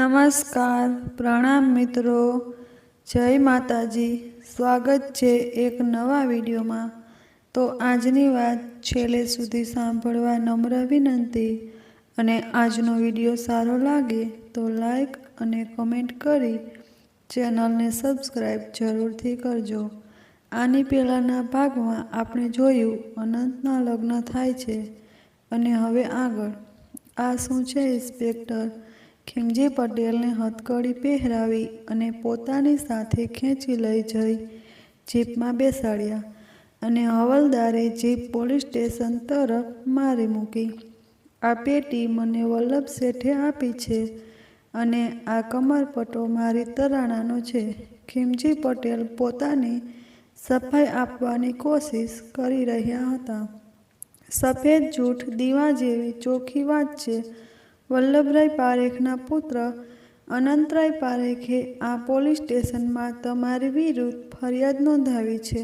નમસ્કાર, પ્રણામ મિત્રો, જય માતાજી। સ્વાગત છે એક નવા વિડીયોમાં। તો આજની વાત છેલ્લે સુધી સાંભળવા નમ્ર વિનંતી। અને આજનો વિડીયો સારો લાગે તો લાઈક અને કમેન્ટ કરી ચેનલને સબસ્ક્રાઈબ જરૂરથી કરજો। આની પહેલાંના ભાગમાં આપણે જોયું અનંતના લગ્ન થાય છે અને હવે આગળ આ શું છે? ઇન્સ્પેક્ટર ખીમજી પટેલને હથકડી પહેરાવી અને પોતાની સાથે ખેંચી લઈ જઈ જીપમાં બેસાડ્યા અને હવાલદારે જીપ પોલીસ સ્ટેશન તરફ મારી મૂકી। આ પેટી મને વલ્લભ શેઠે આપી છે અને આ કમરપટ્ટો મારી તરાણાનો છે। ખીમજી પટેલ પોતાની સફાઈ આપવાની કોશિશ કરી રહ્યા હતા। સફેદ જૂઠ દીવા જેવી ચોખ્ખી વાત છે। વલ્લભરાય પારેખના પુત્ર અનંતરાય પારેખે આ પોલીસ સ્ટેશનમાં તમારી વિરુદ્ધ ફરિયાદ નોંધાવી છે।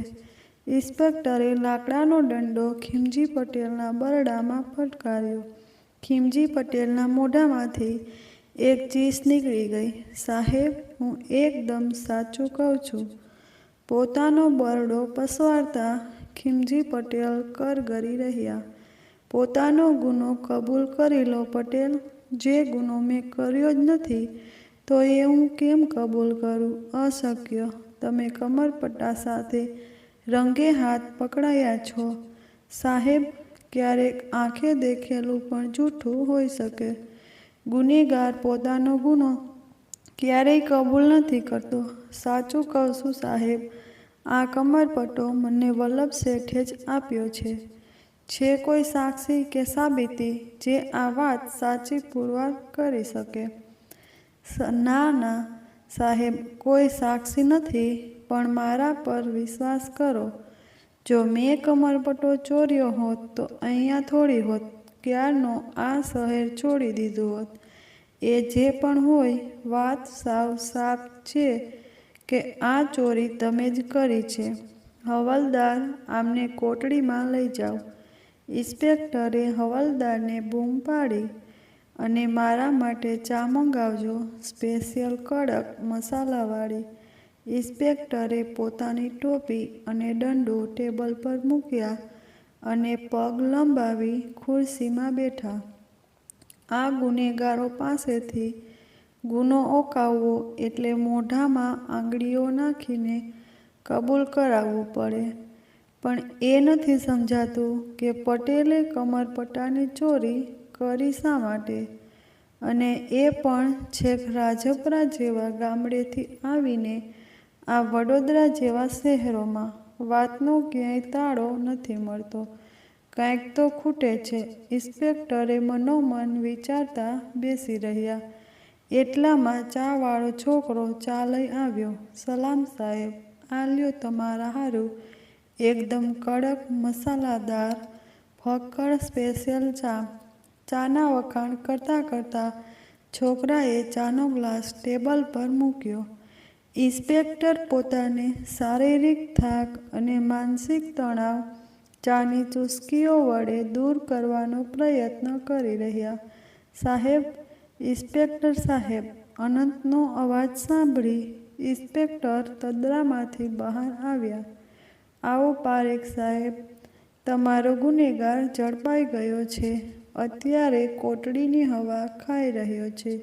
ઇન્સ્પેક્ટરે લાકડાનો દંડો ખીમજી પટેલના બરડામાં ફટકાર્યો। ખીમજી પટેલના મોઢામાંથી એક ચીસ નીકળી ગઈ। સાહેબ, હું એકદમ સાચું કહું છું। પોતાનો બરડો પસવારતા ખીમજી પટેલ કરગરી રહ્યા। પોતાનો ગુનો કબૂલ કરી લો પટેલ। જે ગુનો મેં કર્યો જ નથી તો એ હું કેમ કબૂલ કરું? અશક્ય। તમે કમરપટ્ટા સાથે રંગે હાથ પકડાયા છો। સાહેબ, ક્યારેક આંખે દેખેલું પણ જૂઠું હોઈ શકે। ગુનેગાર પોતાનો ગુનો ક્યારેય કબૂલ નથી કરતો। સાચું કહું છું સાહેબ, આ કમરપટ્ટો મને વલ્લભ શેઠે જ આપ્યો છે। છે કોઈ સાક્ષી કે સાબિતી જે આ વાત સાચી પુરવાર કરી શકે? ના ના સાહેબ, કોઈ સાક્ષી નથી, પણ મારા પર વિશ્વાસ કરો। જો મેં કમરપટ્ટો ચોર્યો હોત તો અહીંયા થોડી હોત, ક્યારનો આ શહેર છોડી દીધું હોત। એ જે પણ હોય, વાત સાવ સાફ છે કે આ ચોરી તમે જ કરી છે। હવાલદાર, આમને કોટડીમાં લઈ જાઓ। ઇન્સ્પેક્ટરે હવાલદારને બૂમ પાડી અને મારા માટે ચા મંગાવજો, સ્પેશિયલ કડક મસાલાવાળી। ઇન્સ્પેક્ટરે પોતાની ટોપી અને દંડો ટેબલ પર મૂક્યા અને પગ લંબાવી ખુરશીમાં બેઠા। આ ગુનેગારો પાસેથી ગુનો ઓકાવવો એટલે મોઢામાં આંગળીઓ નાખીને કબૂલ કરાવવું પડે, પણ એ નથી સમજાતું કે પટેલે કમરપટ્ટાની ચોરી કરી શા માટે? અને એ પણ છેક રાજપરા જેવા ગામડેથી આવીને આ વડોદરા જેવા શહેરોમાં। વાતનો ક્યાંય તાળો નથી મળતો। કાંઈક તો ખૂટે છે। ઇન્સ્પેક્ટરે મનોમન વિચારતા બેસી રહ્યા। એટલામાં ચાવાળો છોકરો ચા લઈ આવ્યો। સલામ સાહેબ, આ લ્યો તમારા હારું એકદમ કડક મસાલાદાર ફક્કડ સ્પેશિયલ ચા। ચાના વખાણ કરતાં કરતાં છોકરાએ ચાનો ગ્લાસ ટેબલ પર મૂક્યો। ઇન્સ્પેક્ટર પોતાને શારીરિક થાક અને માનસિક તણાવ ચાની ચૂસ્કીઓ વડે દૂર કરવાનો પ્રયત્ન કરી રહ્યા। સાહેબ, ઇન્સ્પેક્ટર સાહેબ! અનંતનો અવાજ સાંભળી ઇન્સ્પેક્ટર તંદ્રામાંથી બહાર આવ્યા। આવો પારેખ સાહેબ, તમારો ગુનેગાર ઝડપાઈ ગયો છે। અત્યારે કોટડીની હવા ખાઈ રહ્યો છે।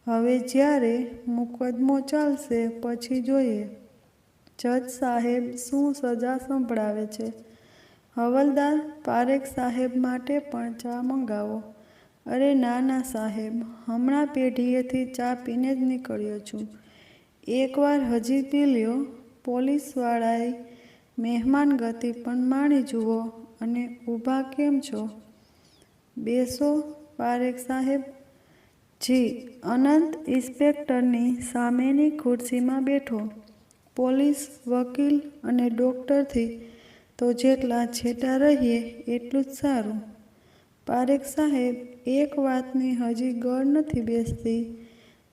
હવે જ્યારે મુકદ્દમો ચાલશે પછી જોઈએ જજ સાહેબ શું સજા સંભળાવે છે। હવાલદાર, પારેખ સાહેબ માટે પણ ચા મંગાવો। અરે ના ના સાહેબ, હમણાં પેઢીએથી ચા પીને જ નીકળ્યો છું। એકવાર હજી પી લ્યો। પોલીસવાળાએ મહેમાન ગતિ પણ માણી જુઓ અને ઊભા કેમ છો? બેસો પારેખ સાહેબ। જી। અનંત ઇન્સ્પેક્ટરની સામેની ખુરશીમાં બેઠો। પોલીસ, વકીલ અને ડૉક્ટરથી તો જેટલા છેટા રહીએ એટલું જ સારું। પારેખ સાહેબ, એક વાતની હજી ગળ નથી બેસતી।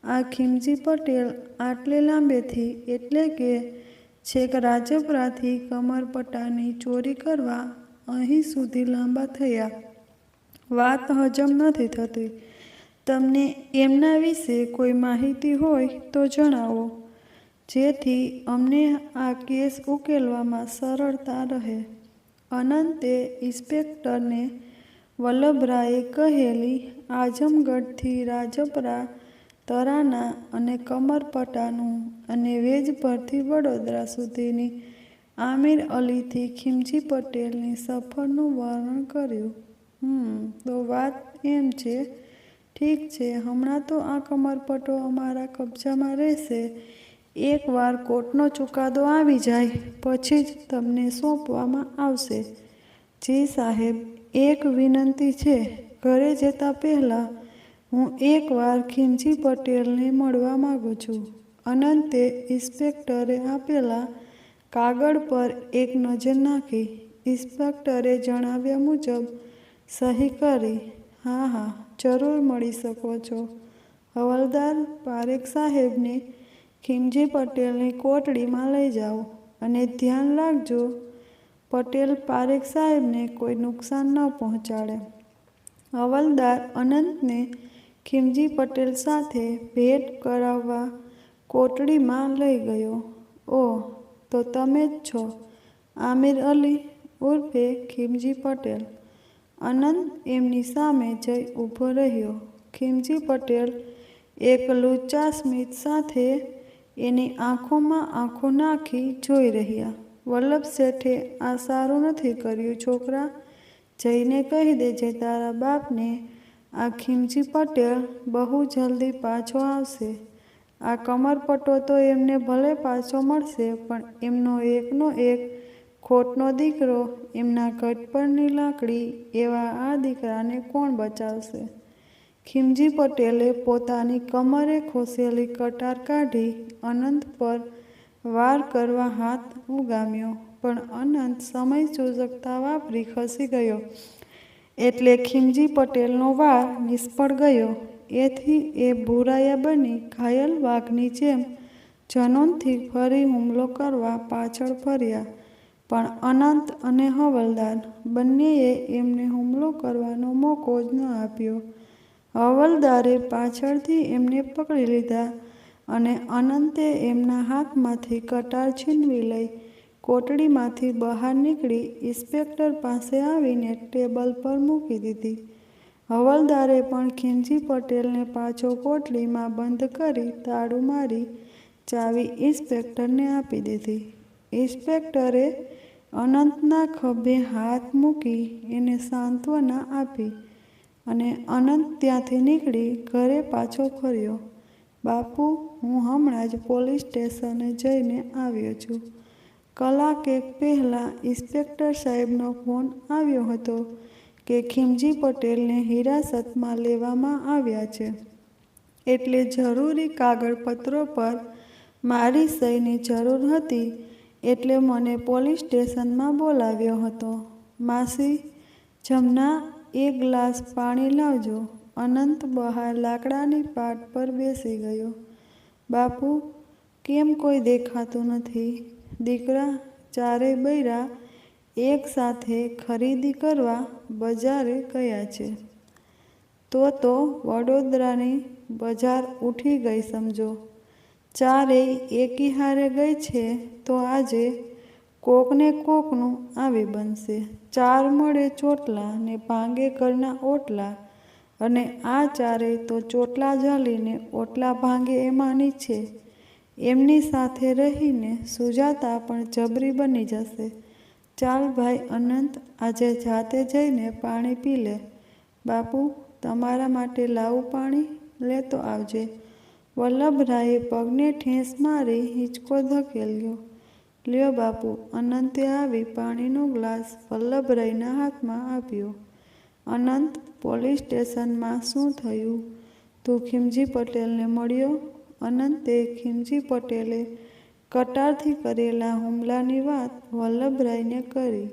આ ખીમજી પટેલ આટલે લાંબેથી એટલે કે છેક રાજપરાથી કમરપટ્ટાની ચોરી કરવા અહીં સુધી લાંબા થયા। વાત હજમ નથી થતી। તમને એમના વિશે કોઈ માહિતી હોય તો જણાવો, જેથી અમને આ કેસ ઉકેલવામાં સરળતા રહે. અનંતે ઇન્સ્પેક્ટરને વલ્લભરાયે કહેલી આઝમગઢથી રાજપરા, તરાના અને કમરપટાનું અને વેજ પરથી વડોદરા સુધીની આમિર અલીથી ખીમજી પટેલની સફરનું વર્ણન કર્યું. તો વાત એમ છે. ઠીક છે, હમણાં તો આ કમરપટ્ટો અમારા કબજામાં રહેશે. એકવાર કોર્ટનો ચુકાદો આવી જાય પછી જ તમને સોંપવામાં આવશે. જી સાહેબ, એક વિનંતી છે. ઘરે જતા પહેલાં હું એકવાર ખીમજી પટેલને મળવા માગું છું. અનંતે ઇન્સ્પેક્ટરે આપેલા કાગળ પર એક નજર નાખી. ઇન્સ્પેક્ટરે જણાવ્યા મુજબ સહી કરી. હા, જરૂર મળી શકો છો. હવાલદાર પારેખ સાહેબને ખીમજી પટેલની કોટડીમાં લઈ જાઓ અને ધ્યાન રાખજો પટેલ પારેખ સાહેબને કોઈ નુકસાન ન પહોંચાડે. હવાલદાર અનંતને ખીમજી પટેલ સાથે ભેટ કરાવવા કોટડીમાં લઈ ગયો. ઓહ, તો તમે જ છો આમિર અલી ઉર્ફે ખીમજી પટેલ? અનંત એમની સામે જઈ ઊભો રહ્યો. ખીમજી પટેલ એક લુચ્ચા સ્મિત સાથે એની આંખોમાં આંખો નાખી જોઈ રહ્યા. વલ્લભ શેઠે આ સારું નથી કર્યું છોકરા. જઈને કહી દેજે તારા બાપને આ ખીમજી પટેલ બહુ જલ્દી પાછો આવશે. આ કમરપટ્ટો તો એમને ભલે પાછો મળશે, પણ એમનો એકનો એક ખોટનો દીકરો, એમના ઘટપણની લાકડી એવા આ દીકરાને કોણ બચાવશે? ખીમજી પટેલે પોતાની કમરે ખોસેલી કટાર કાઢી અનંત પર વાર કરવા હાથ ઉગામ્યો, પણ અનંત સમય સૂચકતા વાપરી ખસી ગયો એટલે ખીમજી પટેલનો વાર નિષ્ફળ ગયો. એથી એ ભૂરાયા બની ઘાયલ વાઘની જેમ જનૂનથી ફરી હુમલો કરવા પાછળ ફર્યા, પણ અનંત અને હવાલદાર બંનેએ એમને હુમલો કરવાનો મોકો જ ન આપ્યો. હવાલદારે પાછળથી એમને પકડી લીધા અને અનંતે એમના હાથમાંથી કટાર છીનવી લઈ કોટડીમાંથી બહાર નીકળી ઇન્સ્પેક્ટર પાસે આવીને ટેબલ પર મૂકી દીધી. હવાલદારે પણ ખીમજી પટેલને પાછો કોટડીમાં બંધ કરી તાળું મારી ચાવી ઇન્સ્પેક્ટરને આપી દીધી. ઇન્સ્પેક્ટરે અનંતના ખભે હાથ મૂકી એને સાંત્વના આપી અને અનંત ત્યાંથી નીકળી ઘરે પાછો ફર્યો. બાપુ, હું હમણાં જ પોલીસ સ્ટેશને જઈને આવ્યો છું. કલાકેક પહેલાં ઇન્સ્પેક્ટર સાહેબનો ફોન આવ્યો હતો કે ખીમજી પટેલને હિરાસતમાં લેવામાં આવ્યા છે, એટલે જરૂરી કાગળપત્રો પર મારી સહીની જરૂર હતી, એટલે મને પોલીસ સ્ટેશનમાં બોલાવ્યો હતો. માસી, જમના, એક ગ્લાસ પાણી લાવજો. અનંત બહાર લાકડાની પાટ પર બેસી ગયો. બાપુ, કેમ કોઈ દેખાતું નથી? દીકરા, ચારેય બૈરા એક સાથે ખરીદી કરવા બજારે ગયા છે. તો વડોદરાની બજાર ઉઠી ગઈ સમજો. ચારેય એકી હારે ગઈ છે તો આજે કોકને કોકનું આવી બનશે. ચાર મળે ચોટલા ને ભાંગે ઘરના ઓટલા, અને આ ચારેય તો ચોટલા ઝાલીને ઓટલા ભાંગે એમાંની છે. એમની સાથે રહીને સુજાતા પણ જબરી બની જશે. ચાલ ભાઈ અનંત, આજે જાતે જઈને પાણી પી લે. બાપુ, તમારા માટે લાવું પાણી? લેતો આવજે. વલ્લભરાયે પગને ઠેસ મારી હિંચકો ધકેલ્યો. લ્યો બાપુ. અનંતે આવી પાણીનો ગ્લાસ વલ્લભરાયના હાથમાં આપ્યો. અનંત, પોલીસ સ્ટેશનમાં શું થયું? તું ખીમજી પટેલને મળ્યો? અનંતે ખીમજી પટેલે કટારથી કરેલા હુમલાની વાત વલ્લભરાયને કરી.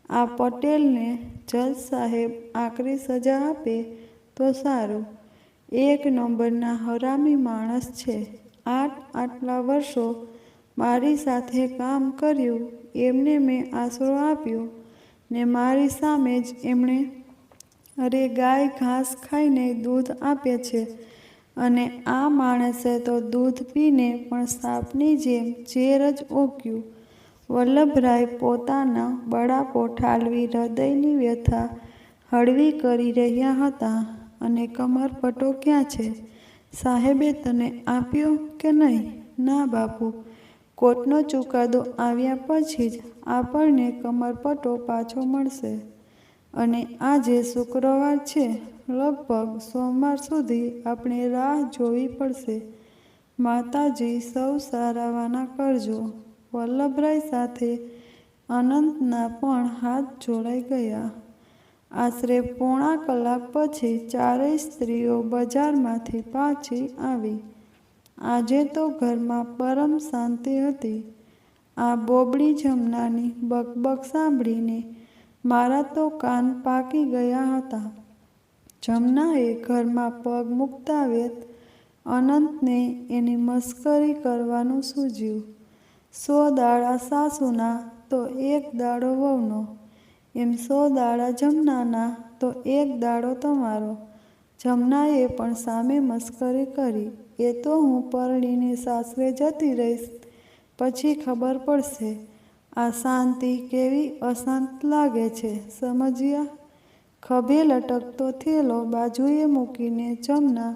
આ પટેલને જજ સાહેબ આકરી સજા આપે તો સારું. એક નંબરના હરામી માણસ છે. આટલા વર્ષો મારી સાથે કામ કર્યું, એમને મેં આશરો આપ્યો ને મારી સામે જ એમણે અરે ગાય ઘાસ ખાઈને દૂધ આપે છે અને આ માણસે તો દૂધ પીને પણ સાપની જેમ ઝેર જ ઓક્યું. વલ્લભરાય પોતાના બળાપો ઠાલવી હૃદયની વ્યથા હળવી કરી રહ્યા હતા. અને કમરપટ્ટો ક્યાં છે? સાહેબે તને આપ્યો કે નહીં? ના બાપુ, કોર્ટનો ચુકાદો આવ્યા પછી જ આપણને કમરપટ્ટો પાછો મળશે. અને આજે શુક્રવાર છે. લગભગ સોમવાર સુધી આપણે રાહ જોવી પડશે. માતાજી સૌ સારાવાના કરજો. વલ્લભરાય સાથે અનંતના પણ હાથ જોડાઈ ગયા. આશરે પોણા કલાક પછી ચારેય સ્ત્રીઓ બજારમાંથી પાછી આવી. આજે તો ઘરમાં પરમ શાંતિ હતી. આ બોબડી જમનાની બકબક સાંભળીને મારા તો કાન પાકી ગયા હતા. જમનાએ ઘરમાં પગ મૂકતા વેત અનંતને એની મસ્કરી કરવાનું સૂઝ્યું. 100 દાડા સાસુના તો 1 દાડો વહુનો, એમ 100 દાડા જમનાના તો 1 દાડો તમારો. જમનાએ પણ સામે મસ્કરી કરી. એ તો હું પરણીને સાસરે જતી રહીશ પછી ખબર પડશે. આ શાંતિ કેવી અશાંત લાગે છે, સમજ્યા? ખભે લટકતો થેલો બાજુએ મૂકીને જમના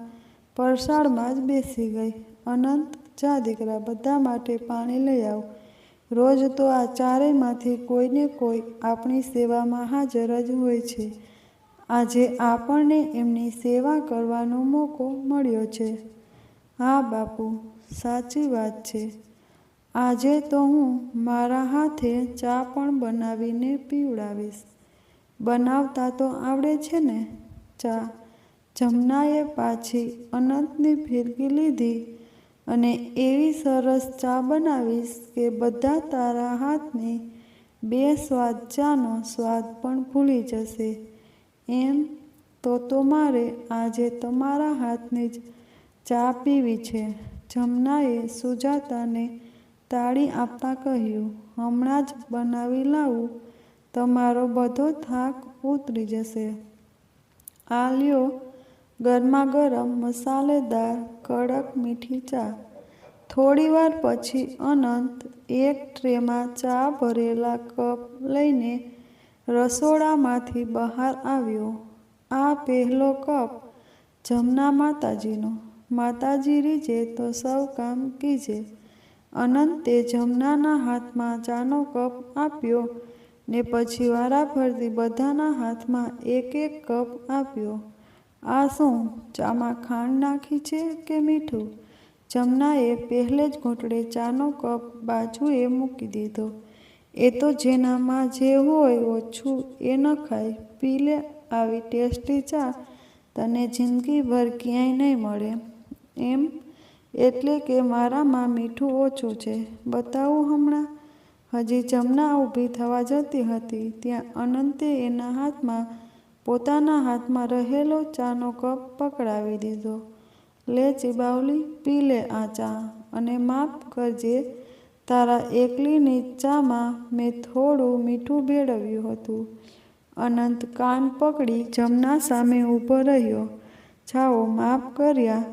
પરસાળમાં જ બેસી ગઈ. અનંત, જા દીકરા, બધા માટે પાણી લઈ આવ. રોજ તો આ ચારેયમાંથી કોઈને કોઈ આપણી સેવામાં હાજર જ હોય છે. આજે આપણને એમની સેવા કરવાનો મોકો મળ્યો છે. હા બાપુ, સાચી વાત છે. આજે તો હું મારા હાથે ચા પણ બનાવીને પીવડાવીશ. બનાવતા તો આવડે છે ને ચા? જમનાએ પાછી અનંતની ફિરકી લીધી અને એવી સરસ ચા બનાવીશ કે બધા તારા હાથની બે સ્વાદ ચાનો સ્વાદ પણ ભૂલી જશે. એમ? તો મારે આજે તમારા હાથની જ ચા પીવી છે. જમનાએ સુજાતાને તાળી આપતા કહ્યું. હમણાં જ બનાવી લાવું, તમારો બધો થાક ઉતરી જશે. આ લ્યો ગરમાગરમ મસાલેદાર કડક મીઠી ચા. થોડીવાર પછી અનંત એક ટ્રેમાં ચા ભરેલા કપ લઈને રસોડામાંથી બહાર આવ્યો. આ પહેલો કપ જમના માતાજીનો. માતાજી રીઝે તો સૌ કામ કીજે. અનંતે જમનાના હાથમાં ચાનો કપ આપ્યો ને પછી વારાફરતી બધાના હાથમાં 1 કપ આપ્યો. આ શું, ચામાં ખાંડ નાખી છે કે મીઠું? જમનાએ પહેલે જ ઘૂંટડે ચાનો કપ બાજુએ મૂકી દીધો. એ તો જેનામાં જે હોય ઓછું એ નખાય. પી લે, આવી ટેસ્ટી ચા તને જિંદગીભર ક્યાંય નહીં મળે. એમ? એટલે કે મારામાં મીઠું ઓછું છે. બતાવું હમણાં? હજી જમના ઊભી થવા જતી હતી ત્યાં અનંતે એના હાથમાં પોતાના હાથમાં રહેલો ચાનો કપ પકડાવી દીધો. લે ચીબાવલી, પી લે આ ચા અને માફ કરજે, તારા એકલીની ચામાં મેં થોડું મીઠું ભેળવ્યું હતું. અનંત કાન પકડી જમના સામે ઊભો રહ્યો. જાઓ, માફ કર્યા.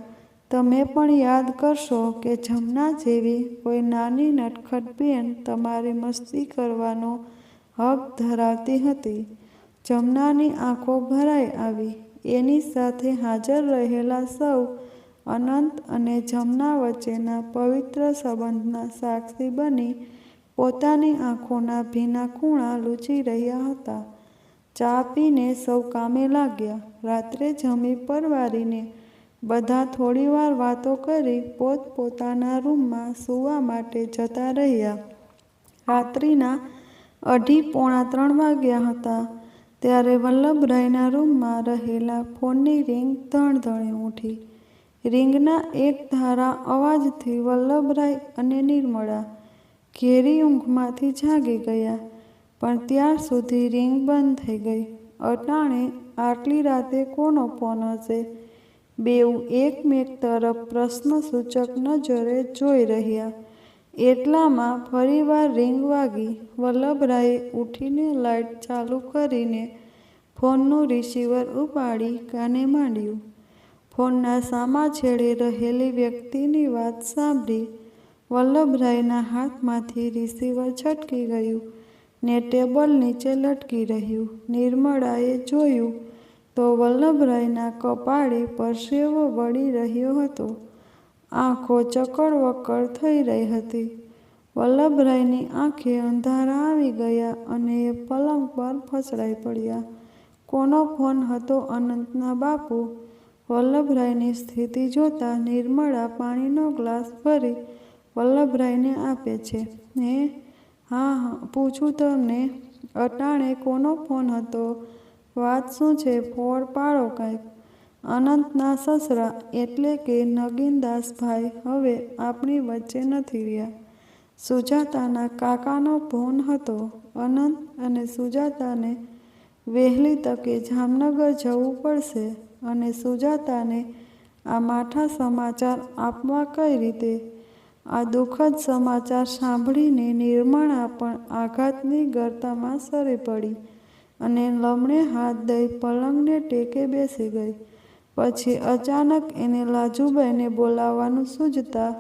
તમે પણ યાદ કરશો કે જમના જેવી કોઈ નાની નટખટ બેન તમારી મસ્તી કરવાનો હક ધરાવતી હતી. જમનાની આંખો ભરાઈ આવી. એની સાથે હાજર રહેલા સૌ અનંત અને જમના વચ્ચેના પવિત્ર સંબંધના સાક્ષી બની પોતાની આંખોના ભીના ખૂણા લૂછી રહ્યા હતા. ચા પીને સૌ કામે લાગ્યા. રાત્રે જમી પરવારીને બધા થોડીવાર વાતો કરી પોતપોતાના રૂમમાં સૂવા માટે જતા રહ્યા. રાત્રિના 2:30-3 વાગ્યા હતા ત્યારે વલ્લભરાયના રૂમમાં રહેલા ફોનની રિંગ ધણધણી ઉઠી. રિંગના એક ધારા અવાજથી વલ્લભરાય અને નિર્મળા ઘેરી ઊંઘમાંથી જાગી ગયા. પણ ત્યાર સુધી રિંગ બંધ થઈ ગઈ. અટાણે આટલી રાતે કોનો ફોન હશે? બેઉ એકમેક તરફ પ્રશ્નસૂચક નજરે જોઈ રહ્યા. એટલામાં ફરીવાર રિંગ વાગી. વલ્લભરાયે ઉઠીને લાઇટ ચાલુ કરીને ફોનનું રિસીવર ઉપાડી કાને માંડ્યું. ફોનના સામા છેડે રહેલી વ્યક્તિની વાત સાંભળી વલ્લભરાયના હાથમાંથી રિસીવર છટકી ગયું ને ટેબલ નીચે લટકી રહ્યું. નિર્મળાએ જોયું તો વલ્લભરાયના કપાળે પરસેવો વળી રહ્યો હતો. આંખો ચકડવકડ થઈ રહી હતી. વલ્લભરાયની આંખે અંધારા આવી ગયા અને એ પલંગ પર ફસડાઈ પડ્યા. કોનો ફોન હતો? અનંતના બાપુ. વલ્લભરાયની સ્થિતિ જોતા નિર્મળા પાણીનો ગ્લાસ ભરી વલ્લભરાયને આપે છે. હા, પૂછું તમને, અટાણે કોનો ફોન હતો? વાત શું છે? ફોડ પાડો કાંઈક. અનંતના સસરા એટલે કે નગીનદાસભાઈ હવે આપણી વચ્ચે નથી રહ્યા. સુજાતાના કાકાનો ફોન હતો. અનંત અને સુજાતાને વહેલી તકે જામનગર જવું પડશે અને સુજાતાને આ માઠા સમાચાર આપવા કઈ રીતે? આ દુઃખદ સમાચાર સાંભળીને નિર્મળા પણ આઘાતની ગર્તામાં સરી પડી અને લમણે હાથ દઈ પલંગને ટેકે બેસી ગઈ. પછી અચાનક એને લાજુબાઈને બોલાવવાનું સૂઝતા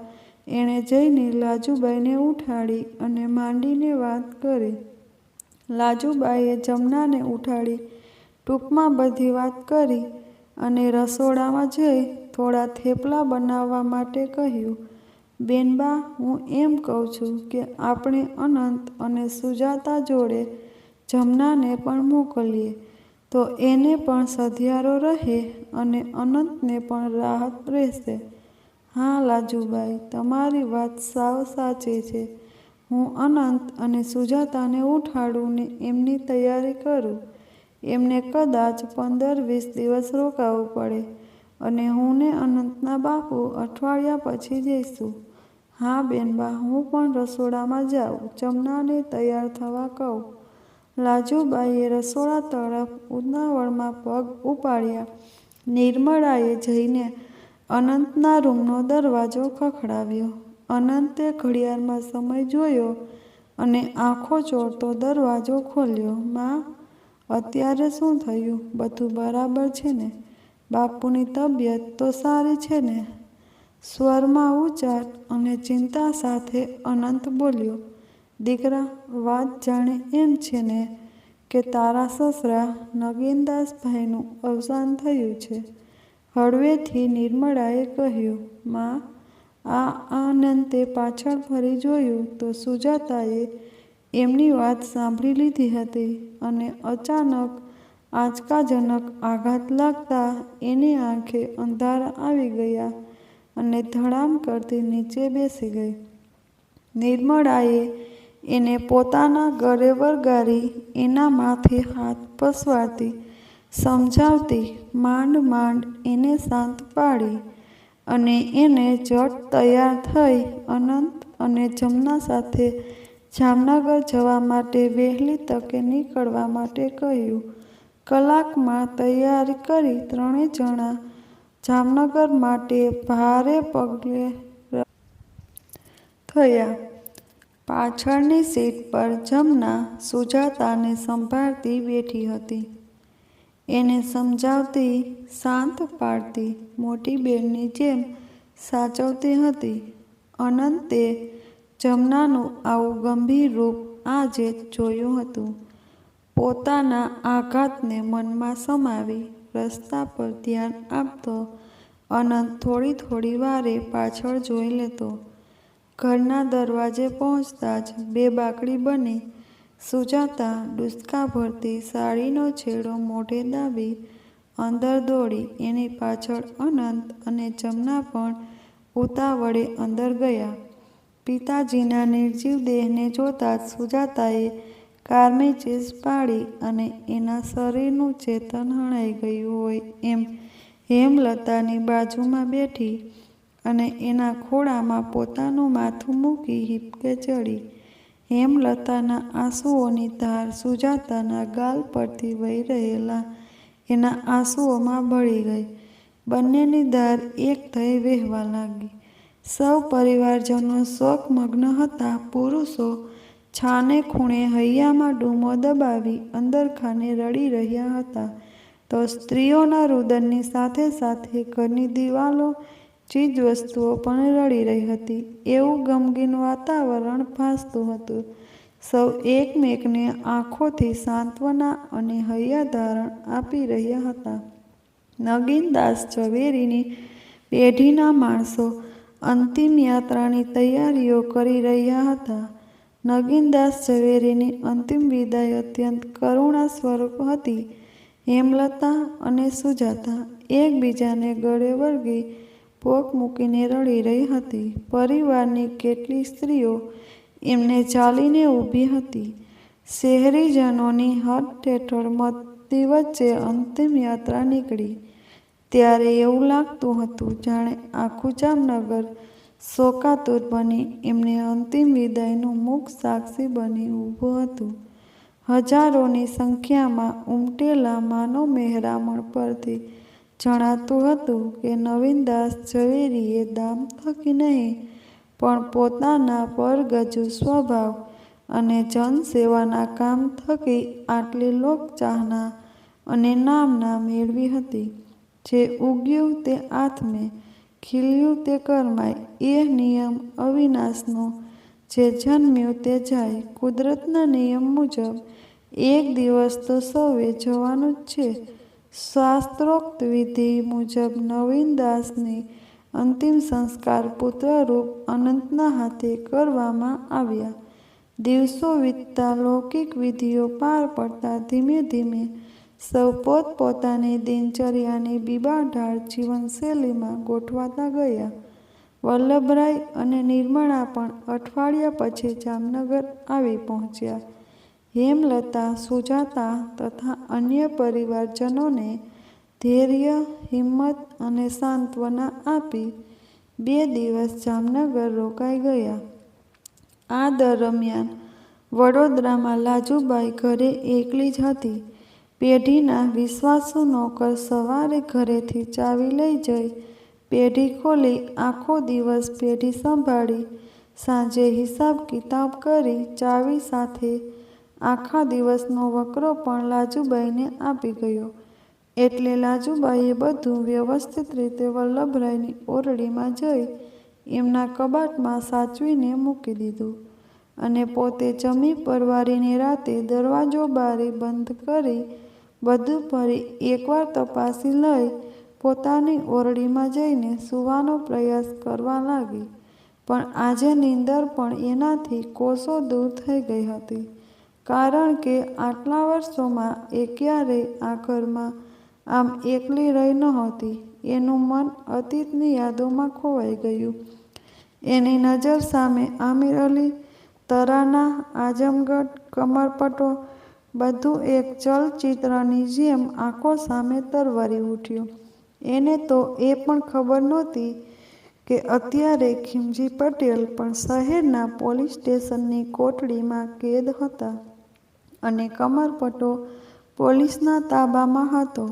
એણે જઈને લાજુબાઈને ઉઠાડી અને માંડીને વાત કરી. લાજુબાઈએ જમનાને ઉઠાડી ટૂંકમાં બધી વાત કરી અને રસોડામાં જઈ થોડા થેપલા બનાવવા માટે કહ્યું. બેનબા, હું એમ કહું છું કે આપણે અનંત અને સુજાતા જોડે જમનાને પણ મોકલીએ તો એને પણ સધિયારો રહે અને અનંતને પણ રાહત રહેશે. હા લાજુબાઈ, તમારી વાત સાવ સાચી છે. હું અનંત અને સુજાતાને ઉઠાડું ને એમની તૈયારી કરું. એમને કદાચ 15-20 દિવસ રોકાવું પડે અને હું ને અનંતના બાપુ અઠવાડિયા પછી જઈશું. હા બેનબા, હું પણ રસોડામાં જાઉં, જમનાને તૈયાર થવા કહું. લાજુબાઈએ રસોડા તરફ ઉતાવળમાં પગ ઉપાડ્યા. નિર્મળાએ જઈને અનંતના રૂમનો દરવાજો ખખડાવ્યો. અનંતે ઘડિયાળમાં સમય જોયો અને આંખો ચોળતો દરવાજો ખોલ્યો. માં, અત્યારે શું થયું? બધું બરાબર છે ને? બાપુની તબિયત તો સારી છે ને? સ્વરમાં ઉચાટ અને ચિંતા સાથે અનંત બોલ્યો. દીકરા, વાત જાણે એમ છે ને કે તારા સસરા નગીનદાસભાઈનું અવસાન થયું છે. હળવેથી નિર્મળાએ કહ્યું. માં, અનંતે પાછળ ફરી જોયું તો સુજાતાએ એમની વાત સાંભળી લીધી હતી અને અચાનક આંચકાજનક આઘાત લાગતા એની આંખે અંધારા આવી ગયા અને ધડામ કરતી નીચે બેસી ગઈ. નિર્મળાએ એને પોતાના ગળે વળગારી એના માથે હાથ પસવારતી સમજાવતી માંડ એને શાંત પાડી અને એને ઝટ તૈયાર થઈ અનંત અને જમના સાથે જામનગર જવા માટે વહેલી તકે નીકળવા માટે કહ્યું. કલાકમાં તૈયારી કરી ત્રણેય જણા જામનગર માટે ભારે પગલે થયા. પાછળની સીટ પર જમના સુજાતાને સંભાળતી બેઠી હતી. એને સમજાવતી, શાંત પાડતી, મોટી બેનની જેમ સાચવતી હતી. અનંતે જમનાનું આવું ગંભીર રૂપ આજે જ જોયું હતું. પોતાના આઘાતને મનમાં સમાવી રસ્તા પર ધ્યાન આપતો અનંત થોડી વારે પાછળ જોઈ લેતો. ઘરના દરવાજે પહોંચતા જ બેબાકડી બની સુજાતા ડૂસકા ભરતી સાડીનો છેડો મોઢે દાબી અંદર દોડી. એની પાછળ અનંત અને જમના પણ ઉતાવળે અંદર ગયા. પિતાજીના નિર્જીવ દેહને જોતા જ સુજાતાએ કારમી ચીસ પાડી અને એના શરીરનું ચેતન હણાઈ ગયું હોય એમ હેમલતાની બાજુમાં બેઠી અને એના ખોળામાં પોતાનું માથું મૂકી હિબકે ચડી. હેમલતાના આંસુઓની ધાર સુજાતાના ગાલ પરથી વહી રહેલા એના આંસુઓમાં ભળી ગઈ. બંનેની ધાર એક થઈ વહેવા લાગી. સૌ પરિવારજનો શોકમગ્ન હતા. પુરુષો છાને ખૂણે હૈયામાં ડૂમો દબાવી અંદરખાને રડી રહ્યા હતા, તો સ્ત્રીઓના રુદનની સાથે સાથે ઘરની દિવાલો, ચીજવસ્તુઓ પણ રડી રહી હતી. એવું ગમગીન વાતાવરણ ભાસતું હતું. સૌ એકમેકને આંખોથી સાંત્વના અને હૈયાધારણ આપી રહ્યા હતા. નગીનદાસ ઝવેરીની પેઢીના માણસો અંતિમ યાત્રાની તૈયારીઓ કરી રહ્યા હતા. નગીનદાસ ઝવેરીની અંતિમ વિદાય અત્યંત કરુણા સ્વરૂપ હતી. હેમલતા અને સુજાતા એકબીજાને ગળે વળગી પોક મૂકીને રડી રહી હતી. પરિવારની કેટલી સ્ત્રીઓ એમને ઝાલીને ઊભી હતી. શહેરીજનોની હઠ હેઠળ મતની વચ્ચે અંતિમ યાત્રા નીકળી ત્યારે એવું લાગતું હતું જાણે આખું જામનગર શોકાતુર બની એમને અંતિમ વિદાયનું મુખ સાક્ષી બની ઊભું હતું. હજારોની સંખ્યામાં ઉમટેલા માનવ મહેરામણ પરથી જણાતું હતું કે નવીનદાસ ઝવેરીએ દામ થકી નહીં પણ પોતાના પરગજુ સ્વભાવ અને જનસેવાના કામ થકી આટલી લોકચાહના અને નામના મેળવી હતી. જે ઉગ્યું તે આથમે, ખીલ્યું તે કરમાય એ નિયમ અવિનાશનો. જે જન્મ્યું તે જાય. કુદરતના નિયમ મુજબ એક દિવસ તો સૌએ જવાનું જ છે. શાસ્ત્રોક્ત વિધિ મુજબ નવીનદાસની અંતિમ સંસ્કાર પુત્રરૂપ અનંતના હાથે કરવામાં આવ્યા. દિવસો વીતતા, લૌકિક વિધિઓ પાર પડતા ધીમે ધીમે સૌ પોતપોતાની દિનચર્યાની બીબાઢાળ જીવનશૈલીમાં ગોઠવાતા ગયા. વલ્લભરાય અને નિર્મળા પણ અઠવાડિયા પછી જામનગર આવી પહોંચ્યા. હેમલતા, સુજાતા તથા અન્ય પરિવારજનોને ધૈર્ય, હિંમત અને સાંત્વના આપી 2 દિવસ જામનગર રોકાઈ ગયા. આ દરમિયાન વડોદરામાં લાજુબાઈ ઘરે એકલી જ હતી. પેઢીના વિશ્વાસુ નોકર સવારે ઘરેથી ચાવી લઈ જઈ પેઢી ખોલી આખો દિવસ પેઢી સંભાળી, સાંજે હિસાબ કિતાબ કરી ચાવી સાથે આખા દિવસનો વકરો પણ લાજુબાઈને આપી ગયો. એટલે લાજુબાઈએ બધું વ્યવસ્થિત રીતે વલ્લભરાયની ઓરડીમાં જઈ એમના કબાટમાં સાચવીને મૂકી દીધું અને પોતે જમી પરવારીને રાતે દરવાજો બારી બંધ કરી બધું ફરી એકવાર તપાસી લઈ પોતાની ઓરડીમાં જઈને સૂવાનો પ્રયાસ કરવા લાગી. પણ આજે નીંદર પણ એનાથી કોસો દૂર થઈ ગઈ હતી. કારણ કે આટલા વર્ષોમાં એ ક્યારેય આ ઘરમાં આમ એકલી રહી નહોતી. એનું મન અતીતની યાદોમાં ખોવાઈ ગયું. એની નજર સામે આમિર અલી, તરાના, આઝમગઢ, કમરપટો બધું એક ચલચિત્રની જેમ આંખો સામે તરવરી ઉઠ્યું. એને તો એ પણ ખબર નહોતી કે અત્યારે ખીમજી પટેલ પણ શહેરના પોલીસ સ્ટેશનની કોટડીમાં કેદ હતા અને કમરપટો પોલીસના તાબામાં હતો.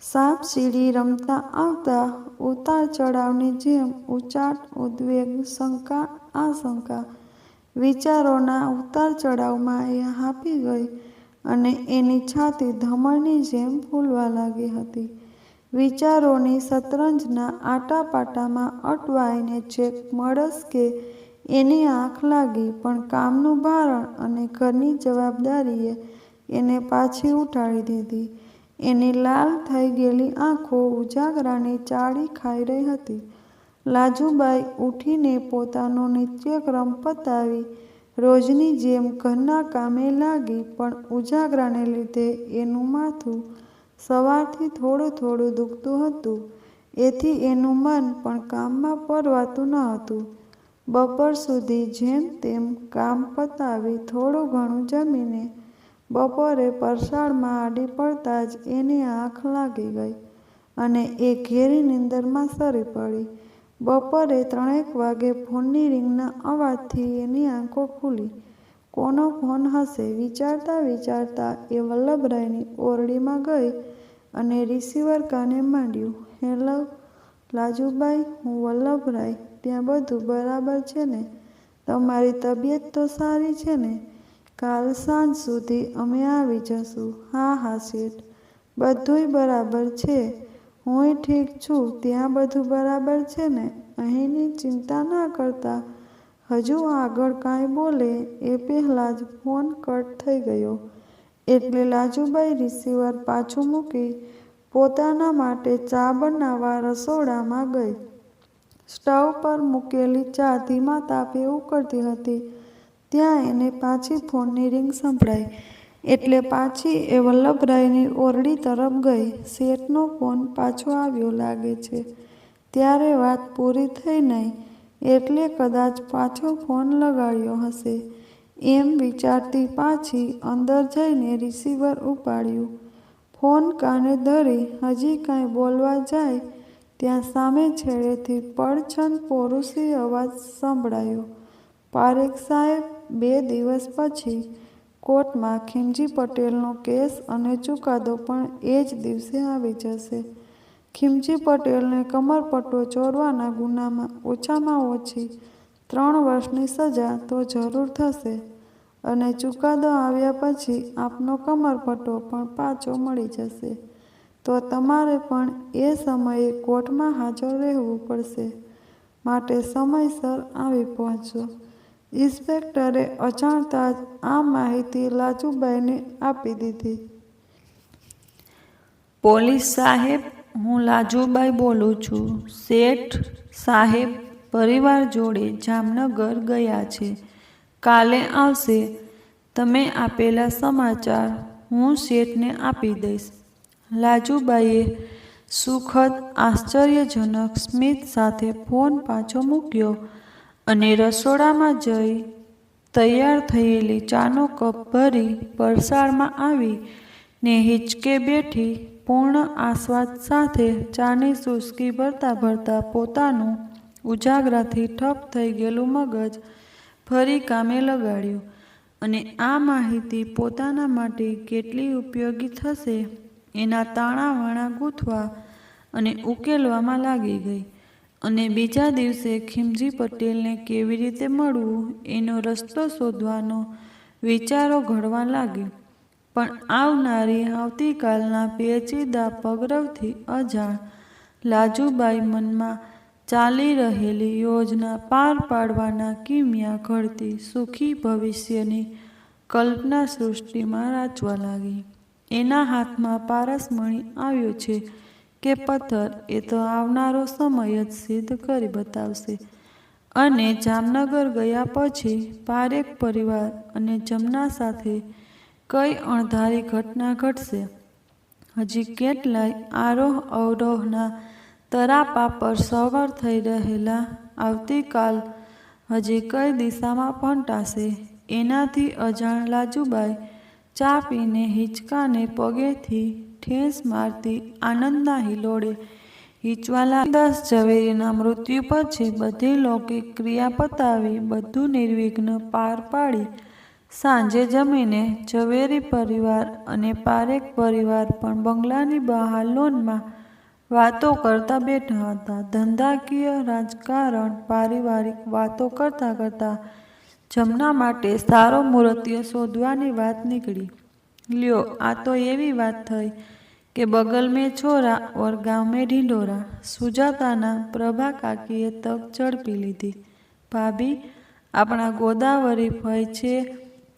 સાપ સીડી રમતા આવતા ઉતાર ચઢાવની જેમ ઉચાટ, ઉદ્વેગ, શંકા, આશંકા વિચારોના ઉતાર ચઢાવમાં એ હાંફી ગઈ અને એની છાતી ધમણની જેમ ફૂલવા લાગી હતી. વિચારોની શતરંજના આટાપાટામાં અટવાઈને છેક મળસ્કે એની આંખ લાગી. પણ કામનું ભારણ અને ઘરની જવાબદારીએ એને પાછી ઉઠાડી દીધી. એની લાલ થઈ ગયેલી આંખો ઉજાગરાની ચાળી ખાઈ રહી હતી. લાજુબાઈ ઉઠીને પોતાનો નિત્યક્રમ પતાવી રોજની જેમ ઘરના કામે લાગી. પણ ઉજાગરાને લીધે એનું માથું સવારથી થોડું થોડું દુખતું હતું. એથી એનું મન પણ કામમાં પરવાતું ન હતું. બપોર સુધી જેમ તેમ કામ પતાવી થોડું ઘણું જમીને બપોરે પરસાળમાં આડી પડતા જ એની આંખ લાગી ગઈ અને એ ઘેરી નીંદરમાં સરી પડી. બપોરે 3 વાગે ફોનની રિંગના અવાજથી એની આંખો ખુલી. કોનો ફોન હશે વિચારતા વિચારતા એ વલ્લભરાયની ઓરડીમાં ગઈ અને રિસીવર કાને માંડ્યું. હેલો લાજુબાઈ, હું વલ્લભરાય. ત્યાં બધું બરાબર છે ને? તમારી તબિયત તો સારી છે ને? કાલ સાંજ સુધી અમે આવી જશું. હા હા શેઠ, બધુંય બરાબર છે. હુંય ઠીક છું. ત્યાં બધું બરાબર છે ને? અહીંની ચિંતા ના કરતા. હજુ આગળ કાંઈ બોલે એ પહેલાં જ ફોન કટ થઈ ગયો. એટલે લાજુબાઈ રિસીવર પાછું મૂકી પોતાના માટે ચા બનાવવા રસોડામાં ગઈ. સ્ટવ પર મૂકેલી ચા ધીમા તાપે ઉકળતી હતી ત્યાં એને પાછી ફોનની રિંગ સંભળાઈ. એટલે પાછી એ વલ્લભરાયની ઓરડી તરફ ગઈ. શેઠનો ફોન પાછો આવ્યો લાગે છે. ત્યારે વાત પૂરી થઈ નહીં એટલે કદાચ પાછો ફોન લગાડ્યો હશે એમ વિચારતી પાછી અંદર જઈને રિસીવર ઉપાડ્યું. ફોન કાને ધરી હજી કાંઈ બોલવા જાય ત્યાં સામે છેડેથી પડછન પૌરુષી અવાજ સંભળાયો. પારેખ સાહેબ, 2 દિવસ પછી કોર્ટમાં ખીમજી પટેલનો કેસ અને ચુકાદો પણ એ જ દિવસે આવી જશે. ખીમજી પટેલને કમરપટ્ટો ચોરવાના ગુનામાં ઓછામાં ઓછી 3 વર્ષની સજા તો જરૂર થશે અને ચુકાદો આવ્યા પછી આપનો કમરપટ્ટો પણ પાછો મળી જશે. તો તમારે પણ એ સમયે કોર્ટમાં હાજર રહેવું પડશે. માટે સમયસર આવી પહોંચો. ઇન્સ્પેક્ટરે અજાણતા જ આ માહિતી લાજુબાઈને આપી દીધી. પોલીસ સાહેબ, હું લાજુબાઈ બોલું છું. શેઠ સાહેબ પરિવાર જોડે જામનગર ગયા છે. કાલે આવશે. તમે આપેલા સમાચાર હું શેઠને આપી દઈશ. લાજુબાઈએ સુખદ આશ્ચર્યજનક સ્મિત સાથે ફોન પાછો મૂક્યો અને રસોડામાં જઈ તૈયાર થયેલી ચાનો કપ ભરી પરસાળમાં આવી ને હિંચકે બેઠી પૂર્ણ આસ્વાદ સાથે ચાની ચૂસકી ભરતા ભરતા પોતાનું ઉજાગરાથી ઠપ થઈ ગયેલું મગજ ફરી કામે લગાડ્યું અને આ માહિતી પોતાના માટે કેટલી ઉપયોગી થશે એના તાણાવાણા ગૂંથવા અને ઉકેલવામાં લાગી ગઈ. અને બીજા દિવસે ખીમજી પટેલને કેવી રીતે મળવું એનો રસ્તો શોધવાનો વિચારો ઘડવા લાગી. પણ આવનારી આવતીકાલના પેચીદા પગરવથી અજાણ લાજુબાઈ મનમાં ચાલી રહેલી યોજના પાર પાડવાના કિમિયા ઘડતી સુખી ભવિષ્યની કલ્પના સૃષ્ટિમાં રાચવા લાગી. એના હાથમાં પારસમણી આવ્યો છે કે પથ્થર એ તો આવનારો સમય જ સિદ્ધ કરી બતાવશે. અને જામનગર ગયા પછી પારેખ પરિવાર અને જમના સાથે કઈ અણધારી ઘટના ઘટશે. હજી કેટલાય આરોહ અવરોહના તરાપા પર સવાર થઈ રહેલા આવતીકાલ હજી કઈ દિશામાં ફંટાશે એનાથી અજાણ લાજુબાઈ ચા પીને હિંચકાને પગેથી ઠેસ મારતી આનંદના હિલોડે હિંચવા લાગી. 10 ઝવેરીના મૃત્યુ પછી બધી લૌકિક ક્રિયા પતાવી બધું નિર્વિઘ્ન પાર પાડી સાંજે જમીને ઝવેરી પરિવાર અને પારેખ પરિવાર પણ બંગલાની બહાર લોનમાં વાતો કરતા બેઠા હતા. ધંધાકીય, રાજકારણ, પારિવારિક વાતો કરતા કરતા જમના માટે સારો મુહૂર્ત શોધવાની વાત નીકળી. લ્યો, આ તો એવી વાત થઈ કે બગલ મેં છોરા ઓર ગાંવ મેં ઢિંઢોરા. સુજાતાના પ્રભા કાકીએ તક ઝડપી લીધી. ભાભી, આપણા ગોદાવરી ફઈ છે,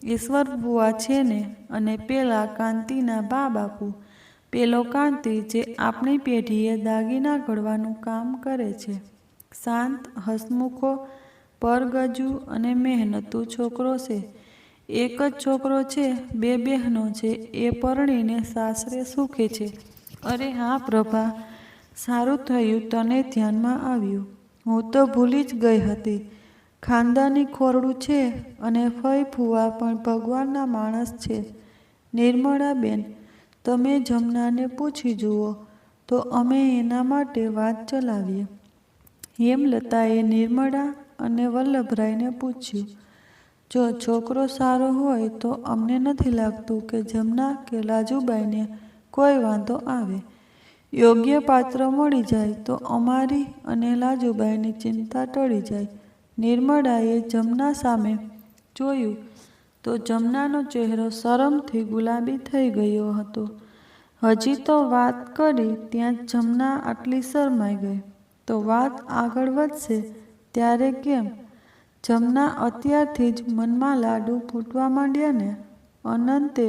ઈશ્વર બુઆ છે ને, અને પેલા કાંતિના બા બાપુ. પેલો કાંતિ જે આપણી પેઢીએ દાગીના ઘડવાનું કામ કરે છે. શાંત, હસમુખો, પરગજુ અને મહેનતુ છોકરો છે. એક જ છોકરો છે, 2 બહેનો છે. એ પરણીને સાસરે સુખે છે. અરે હા પ્રભા, સારું થયું તને ધ્યાનમાં આવ્યું. હું તો ભૂલી જ ગઈ હતી. ખાનદાની ખોરડું છે અને ફઈ ફુવા પણ ભગવાનના માણસ છે. નિર્મળાબેન, તમે જમનાને પૂછી જુઓ તો અમે એના માટે વાત ચલાવીએ. હેમલતાએ નિર્મળા અને વલ્લભરાયને પૂછ્યું. જો છોકરો સારો હોય તો અમને નથી લાગતું કે જમના કે લાજુબાઈને કોઈ વાંધો આવે. યોગ્ય પાત્ર મળી જાય તો અમારી અને લાજુબાઈની ચિંતા ટળી જાય. નિર્મળાએ જમના સામે જોયું તો જમનાનો ચહેરો શરમથી ગુલાબી થઈ ગયો હતો. હજી તો વાત કરી ત્યાં જ જમના આટલી શરમાઈ ગઈ. તો વાત આગળ વધશે ત્યારે કેમ? જમના અત્યારથી જ મનમાં લાડુ ફૂટવા માંડ્યા ને. અનંતે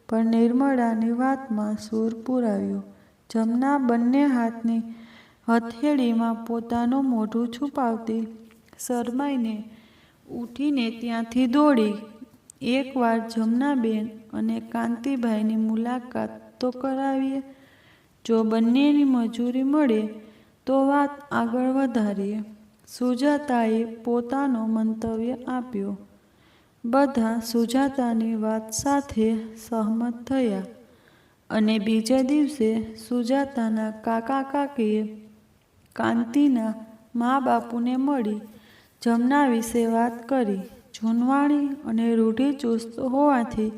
પણ નિર્મળાની વાતમાં સૂર પુરાવ્યો. જમના બંને હાથની હથેળીમાં પોતાનું મોઢું છુપાવતી શરમાઈને ઉઠીને ત્યાંથી દોડી. એકવાર જમનાબેન અને કાંતિભાઈની મુલાકાત તો કરાવીએ. જો બંનેની મજૂરી મળે તો વાત આગળ વધારીએ. સુજાતાએ પોતાનો મંતવ્ય આપ્યો. બધા સુજાતાની વાત સાથે સહમત થયા અને બીજા દિવસે સુજાતાના કાકા કાકીએ કાંતિના મા બાપુને મળી જમના વિશે વાત કરી. જૂનવાણી અને રૂઢિચુસ્ત હોવાથી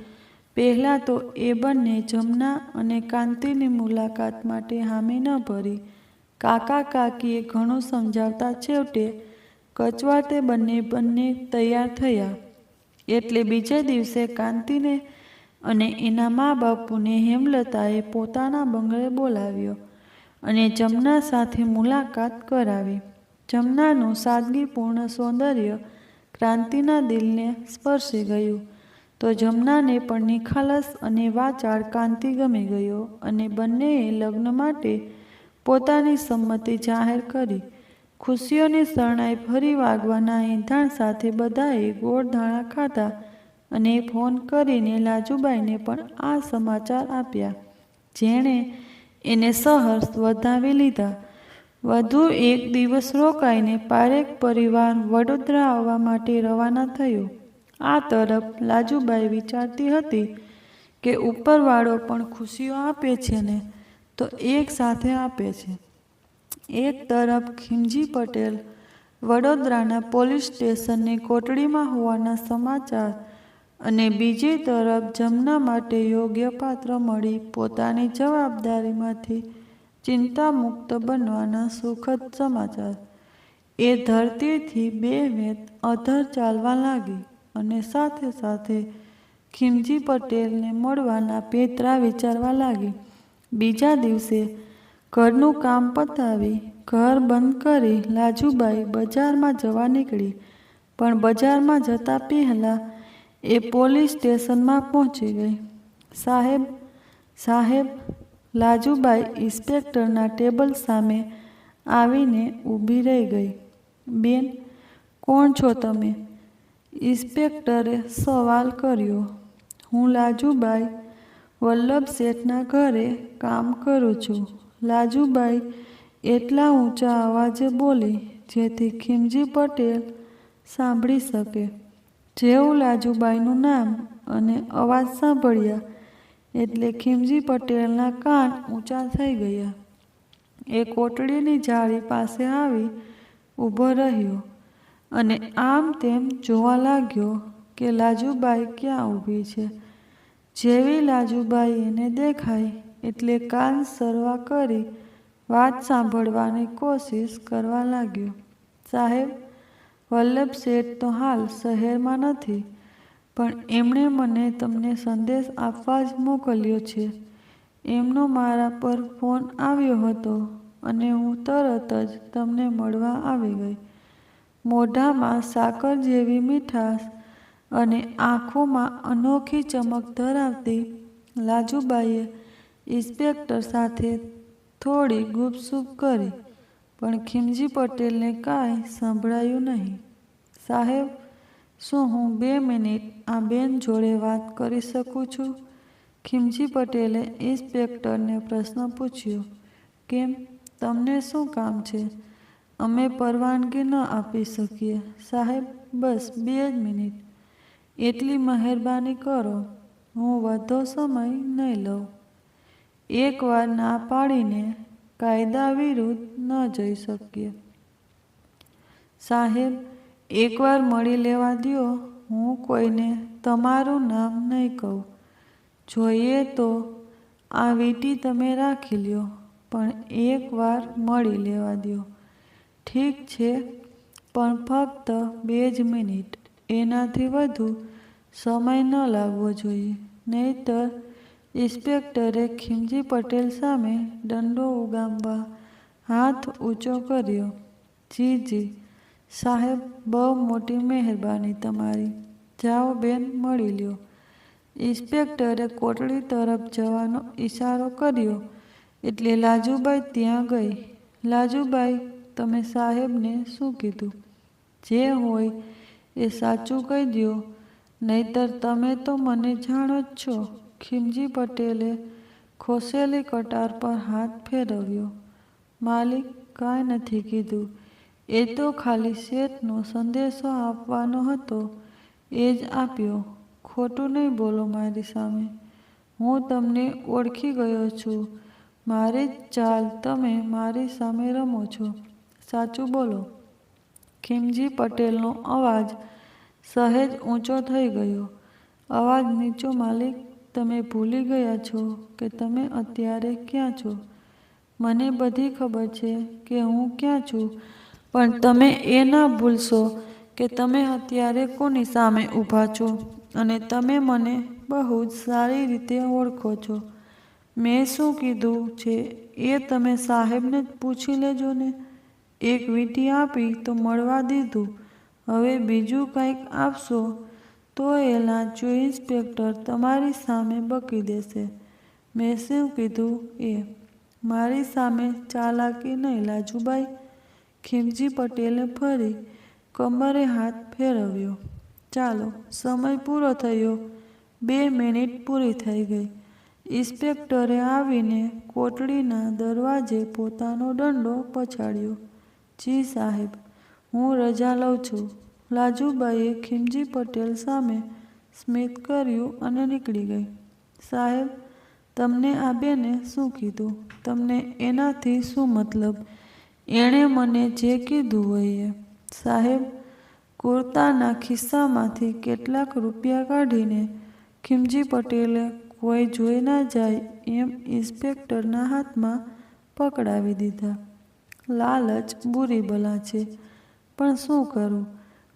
પહેલાં તો એ બંને જમના અને કાંતિની મુલાકાત માટે હામી ન ભરી. કાકા કાકીએ ઘણું સમજાવતા છેવટે કચવાટે બંને તૈયાર થયા. એટલે બીજે દિવસે કાંતિને અને એના મા બાપુને હેમલતાએ પોતાના બંગલે બોલાવ્યો અને જમના સાથે મુલાકાત કરાવી. જમનાનું સાદગીપૂર્ણ સૌંદર્ય કાંતિના દિલને સ્પર્શી ગયું. તો જમનાને પણ નિખાલસ અને વાચાળ કાંતિ ગમી ગયો અને બંનેએ લગ્ન માટે પોતાની સંમતિ જાહેર કરી. ખુશીઓની શરણાઈ ફરી વાગવાના એંધાણ સાથે બધાએ ગોળ ધાણા ખાધા અને ફોન કરીને લાજુબાઈને પણ આ સમાચાર આપ્યા, જેણે એને સહર્ષ વધાવી લીધા. વધુ એક દિવસ રોકાઈને પારેખ પરિવાર વડોદરા આવવા માટે રવાના થયો. આ તરફ લાજુબાઈ વિચારતી હતી કે ઉપરવાળો પણ ખુશીઓ આપે છે ને તો એક સાથે આપે છે. એક તરફ ખીમજી પટેલ વડોદરાના પોલીસ સ્ટેશનની કોટડીમાં હોવાના સમાચાર અને બીજી તરફ જમના માટે યોગ્ય પાત્ર મળી પોતાની જવાબદારીમાંથી ચિંતામુક્ત બનવાના સુખદ સમાચાર. એ ધરતીથી 2 વેંત અધર ચાલવા લાગી અને સાથે સાથે ખીમજી પટેલને મળવાના પેતરા વિચારવા લાગી. બીજા દિવસે ઘરનું કામ પતાવી ઘર બંધ કરી લાજુબાઈ બજારમાં જવા નીકળી. પણ બજારમાં જતા પહેલાં એ પોલીસ સ્ટેશનમાં પહોંચી ગઈ. સાહેબ, સાહેબ, લાજુબાઈ ઇન્સ્પેક્ટરના ટેબલ સામે આવીને ઊભી રહી ગઈ. બેન, કોણ છો તમે? ઇન્સ્પેક્ટરે સવાલ કર્યો. હું લાજુબાઈ વલ્લભ શેઠના ઘરે કામ કરું છું. લાજુબાઈ એટલા ઊંચા અવાજે બોલી જેથી ખીમજી પટેલ સાંભળી શકે. જેવું લાજુબાઈનું નામ અને અવાજ સાંભળ્યા એટલે ખીમજી પટેલના કાન ઊંચા થઈ ગયા. એ કોટડીની જાળી પાસે આવી ઊભો રહ્યો અને આમ તેમ જોવા લાગ્યો કે લાજુબાઈ ક્યાં ઊભી છે. જેવી લાજુબાઈ એને દેખાય એટલે કાન સરવા કરી વાત સાંભળવાની કોશિશ કરવા લાગ્યો. સાહેબ, વલ્લભ શેઠ તો હાલ શહેરમાં નથી, પણ એમણે મને તમને સંદેશ આપવા જ મોકલ્યો છે. એમનો મારા પર ફોન આવ્યો હતો અને હું તરત જ તમને મળવા આવી ગઈ. મોઢામાં સાકર જેવી મીઠાશ અને આંખોમાં અનોખી ચમક ધરાવતી લાજુબાઈએ ઇન્સ્પેક્ટર સાથે થોડી ગુપસુપ કરી, પણ ખીમજી પટેલને કાંઈ સંભળાયું નહીં. સાહેબ, શું હું 2 મિનિટ આ બેન જોડે વાત કરી શકું છું? ખીમજી પટેલે ઇન્સ્પેક્ટરને પ્રશ્ન પૂછ્યો. કેમ, તમને શું કામ છે? અમે પરવાનગી ન આપી શકીએ. સાહેબ, બસ 2 જ મિનિટ, એટલી મહેરબાની કરો. હું વધુ સમય નહીં લઉં. એકવાર ના પાડીને કાયદા વિરુદ્ધ ન જઈ શકીએ. સાહેબ, એકવાર મળી લેવા દ્યો. હું કોઈને તમારું નામ નહીં કહું. જોઈએ તો આ વીંટી તમે રાખી લ્યો, પણ એકવાર મળી લેવા દ્યો. ઠીક છે, પણ ફક્ત 2 જ મિનિટ. એનાથી વધુ સમય ન લાગવો જોઈએ, નહીંતર ઇન્સ્પેક્ટરે ખીમજી પટેલ સામે દંડો ઉગામવા હાથ ઊંચો કર્યો. જી સાહેબ, બહુ મોટી મહેરબાની તમારી. જાઓ બેન, મળી લ્યો. ઇન્સ્પેક્ટરે કોટડી તરફ જવાનો ઈશારો કર્યો એટલે લાજુબાઈ ત્યાં ગઈ. લાજુબાઈ, તમે સાહેબને શું કીધું? જે હોય એ સાચું કહી દ્યો, નહીંતર તમે તો મને જાણો જ છો. ખીમજી પટેલે ખોસેલી કટાર પર હાથ ફેરવ્યો. માલિક, કાંઈ નથી કીધું. એ તો ખાલી શેઠનો સંદેશો આપવાનો હતો, એ જ આપ્યો. ખોટું નહીં બોલો મારી સામે. હું તમને ઓળખી ગયો છું. મારી જ ચાલ તમે મારી સામે રમો છો. સાચું બોલો. ખીમજી પટેલનો અવાજ સહેજ ઊંચો થઈ ગયો. અવાજ નીચો. માલિક, તમે ભૂલી ગયા છો કે તમે અત્યારે ક્યાં છો? મને બધી ખબર છે કે હું ક્યાં છું, પણ તમે એ ના ભૂલશો કે તમે અત્યારે કોની સામે ઊભા છો, અને તમે મને બહુ જ સારી રીતે ઓળખો છો. મેં શું કીધું છે એ તમે સાહેબને જ પૂછી લેજો ને. એક વીંટી આપી તો મળવા દીધું, હવે બીજું કંઈક આપશો તો એ લાંચો ઇન્સ્પેક્ટર તમારી સામે બકી દેશે. મેં શું કીધું એ. મારી સામે ચાલાકી નહીં લાજુબાઈ. ખીમજી પટેલે ફરી કમરે હાથ ફેરવ્યો. ચાલો, સમય પૂરો થયો. 2 મિનિટ પૂરી થઈ ગઈ. ઇન્સ્પેક્ટરે આવીને કોટડીના દરવાજે પોતાનો દંડો પછાડ્યો. જી સાહેબ, હું રજા લઉં છું. લાજુબાઈએ ખીમજી પટેલ સામે સ્મિત કર્યું અને નીકળી ગઈ. સાહેબ, તમને આ બેને શું કીધું? તમને એનાથી શું મતલબ? એણે મને જે કીધું હોય એ. સાહેબ, કુર્તાના ખિસ્સામાંથી કેટલાક રૂપિયા કાઢીને ખીમજી પટેલે કોઈ જોઈ ના જાય એમ ઇન્સ્પેક્ટરના હાથમાં પકડાવી દીધા. લાલચ બુરી બલા છે, પણ શું કરું?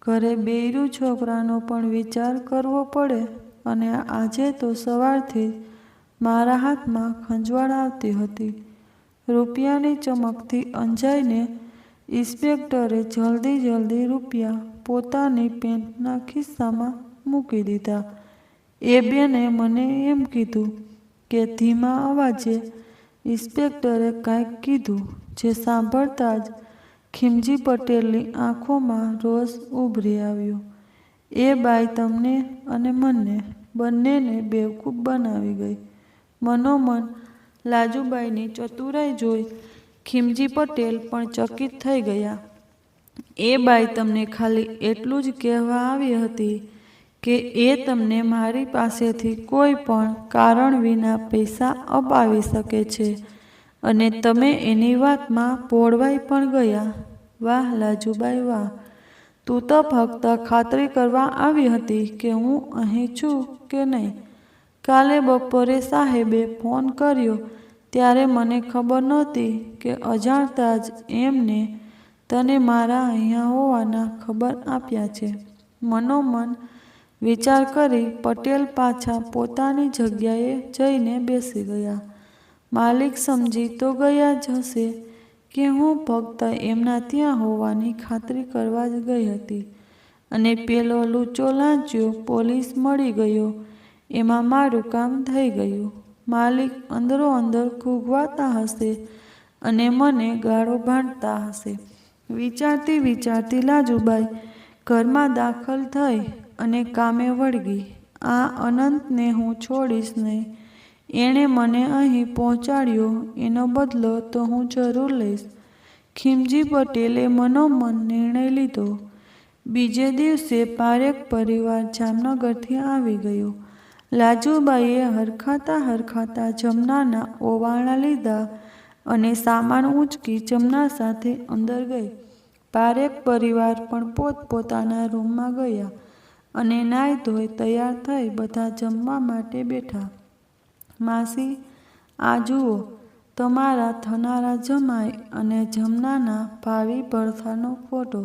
ઘરે બેયરું છોકરાનો પણ વિચાર કરવો પડે, અને આજે તો સવારથી મારા હાથમાં ખંજવાળ આવતી હતી. રૂપિયાની ચમકથી અંજાઈને ઇન્સ્પેક્ટરે જલ્દી રૂપિયા પોતાની પેન્ટના ખિસ્સામાં મૂકી દીધા. એ બેને મને એમ કીધું કે ધીમા અવાજે ઇન્સ્પેક્ટરે કાંઈક કીધું, જે સાંભળતા જ ખીમજી પટેલની આંખોમાં રોષ ઉભરી આવ્યો. એ બાઈ તમને અને મને બંનેને બેવકૂફ બનાવી ગઈ. મનોમન લાજુબાઈની ચતુરાઈ જોઈ ખીમજી પટેલ પણ ચકિત થઈ ગયા. એ બાઈ તમને ખાલી એટલું જ કહેવા આવી હતી કે એ તમને મારી પાસેથી કોઈ પણ કારણ વિના પૈસા અપાવી શકે છે, અને તમે એની વાતમાં પોળવાઈ પણ ગયા. વાહ લાજુબાઈ, વાહ! તું તો ફક્ત ખાતરી કરવા આવી હતી કે હું અહીં છું કે નહીં. કાલે બપોરે સાહેબે ફોન કર્યો ત્યારે મને ખબર નહોતી કે અજાણતા જ એમને તને મારા અહીંયા હોવાના ખબર આપ્યા છે. મનોમન વિચાર કરી પટેલ પાછા પોતાની જગ્યાએ જઈને બેસી ગયા. માલિક સમજી તો ગયા જ હશે કે હું ફક્ત એમના ત્યાં હોવાની ખાતરી કરવા જ ગઈ હતી, અને પેલો લૂચો લાંચ્યો પોલીસ મળી ગયો એમાં મારું કામ થઈ ગયું. માલિક અંદરો અંદર ખૂંઘવાતા હશે અને મને ગાળો ભાંડતા હશે. વિચારતી લાજુબાઈ ઘરમાં દાખલ થઈ અને કામે વળગી. આ અનંતને હું છોડીશ નહીં. એણે મને અહીં પહોંચાડ્યો, એનો બદલો તો હું જરૂર લઈશ. ખીમજી પટેલે મનોમન નિર્ણય લીધો. બીજે દિવસે પારેખ પરિવાર જામનગરથી આવી ગયો. લાજુબાઈએ હરખાતા જમનાના ઓવારણા લીધા અને સામાન ઊંચકી જમના સાથે અંદર ગઈ. પારેખ પરિવાર પણ પોતપોતાના રૂમમાં ગયા અને નાહી ધોઈ તૈયાર થઈ બધા જમવા માટે બેઠા. માસી, આ જુઓ તમારા થનારા જમાઈ અને જમનાના ભાવિ ભરથાનો ફોટો.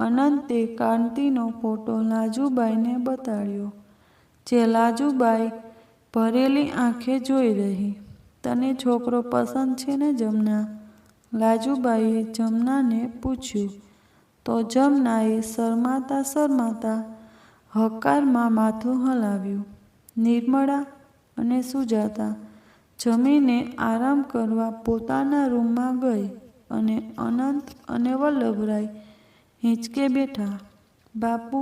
અનંતે કાંતિનો ફોટો લાજુબાઈને બતાડ્યો, જે લાજુબાઈ ભરેલી આંખે જોઈ રહી. તને છોકરો પસંદ છે ને જમના? લાજુબાઈએ જમનાને પૂછ્યું. તો જમનાએ શરમાતા હકારમાં માથું હલાવ્યું. નિર્મળા અને સુજાતા જમીને આરામ કરવા પોતાના રૂમમાં ગઈ અને અનંત અને વલ્લભરાય હિંચકે બેઠા. બાપુ,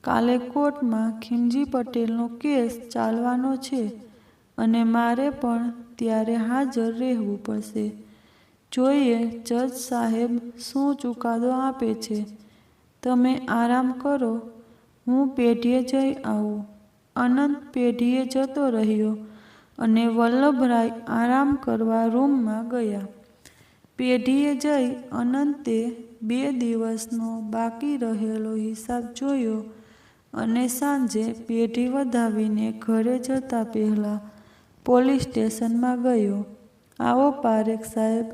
કાલે કોર્ટમાં ખીમજી પટેલનો કેસ ચાલવાનો છે અને મારે પણ ત્યારે હાજર રહેવું પડશે. જોઈએ જજ સાહેબ શું ચુકાદો આપે છે. તમે આરામ કરો, હું પેઢીએ જઈ આવું. અનંત પેઢીએ જતો રહ્યો અને વલ્લભરાય આરામ કરવા રૂમમાં ગયા. પેઢીએ જઈ અનંતે 2 દિવસનો બાકી રહેલો હિસાબ જોયો અને સાંજે પેઢી વધાવીને ઘરે જતા પહેલાં પોલીસ સ્ટેશનમાં ગયો. આવો પારેખ સાહેબ,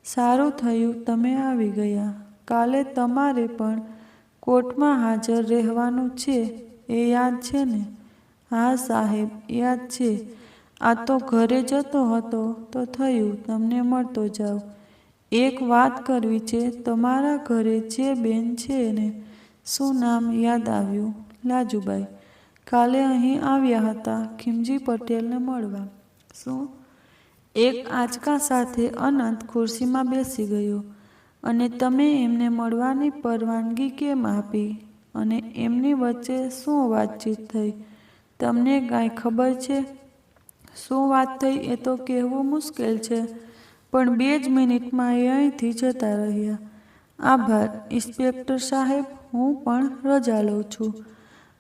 સારું થયું તમે આવી ગયા. કાલે તમારે પણ કોર્ટમાં હાજર રહેવાનું છે, એ યાદ છે ને? હા સાહેબ, યાદ છે. આ તો ઘરે જતો હતો તો થયું તમને મળતો જાઉં. એક વાત કરવી છે. તમારા ઘરે જે બેન છે ને, શું નામ? યાદ આવ્યું. લાજુબાઈ કાલે અહીં આવ્યા હતા ખીમજી પટેલને મળવા. શું? એક આંચકા સાથે અનંત ખુરશીમાં બેસી ગયો. અને તમે એમને મળવાની પરવાનગી કેમ આપી? અને એમની વચ્ચે શું વાતચીત થઈ? તમને કાંઈ ખબર છે? શું વાત થઈ એ તો કહેવું મુશ્કેલ છે, પણ 2 જ મિનિટમાં એ અહીંથી જતા રહ્યા. આભાર ઇન્સ્પેક્ટર સાહેબ, હું પણ રજા લઉં છું.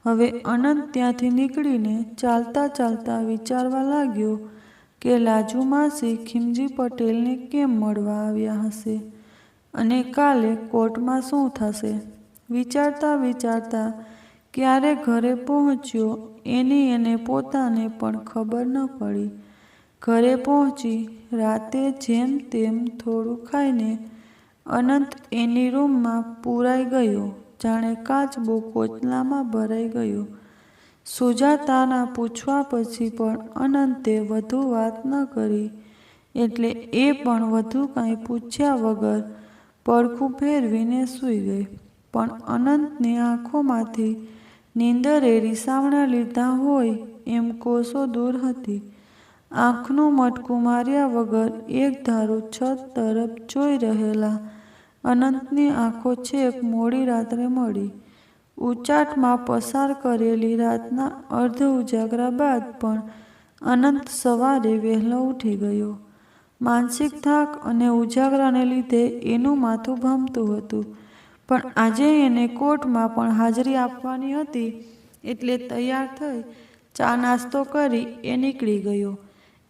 હવે અનંત ત્યાંથી નીકળીને ચાલતા વિચારવા લાગ્યો કે લાજુ માસી ખીમજી પટેલને કેમ મળવા આવ્યા હશે અને કાલે કોર્ટમાં શું થશે. વિચારતા ક્યારે ઘરે પહોંચ્યો એની એને પોતાને પણ ખબર ન પડી. ઘરે પહોંચી રાતે જેમ તેમ થોડું ખાઈને અનંત એની રૂમમાં પૂરાઈ ગયો, જાણે કાચબો કોચલામાં ભરાઈ ગયો. સુજાતાના પૂછવા પછી પણ અનંતે વધુ વાત ન કરી, એટલે એ પણ વધુ કાંઈ પૂછ્યા વગર પડખું ફેરવીને સૂઈ ગઈ. પણ અનંતની આંખોમાંથી નીંદરે રીસામણા લીધા હોય એમ કોસો દૂર હતી. આંખનું મટકું માર્યા વગર એકધારું છત તરફ જોઈ રહેલા અનંતની આંખો છેક મોડી રાત્રે મળી. ઉચાટમાં પસાર કરેલી રાતના અર્ધ ઉજાગરા બાદ પણ અનંત સવારે વહેલો ઉઠી ગયો. માનસિક થાક અને ઉજાગરાને લીધે એનું માથું ભમતું હતું, પણ આજે એને કોર્ટમાં પણ હાજરી આપવાની હતી, એટલે તૈયાર થઈ ચા નાસ્તો કરી એ નીકળી ગયો.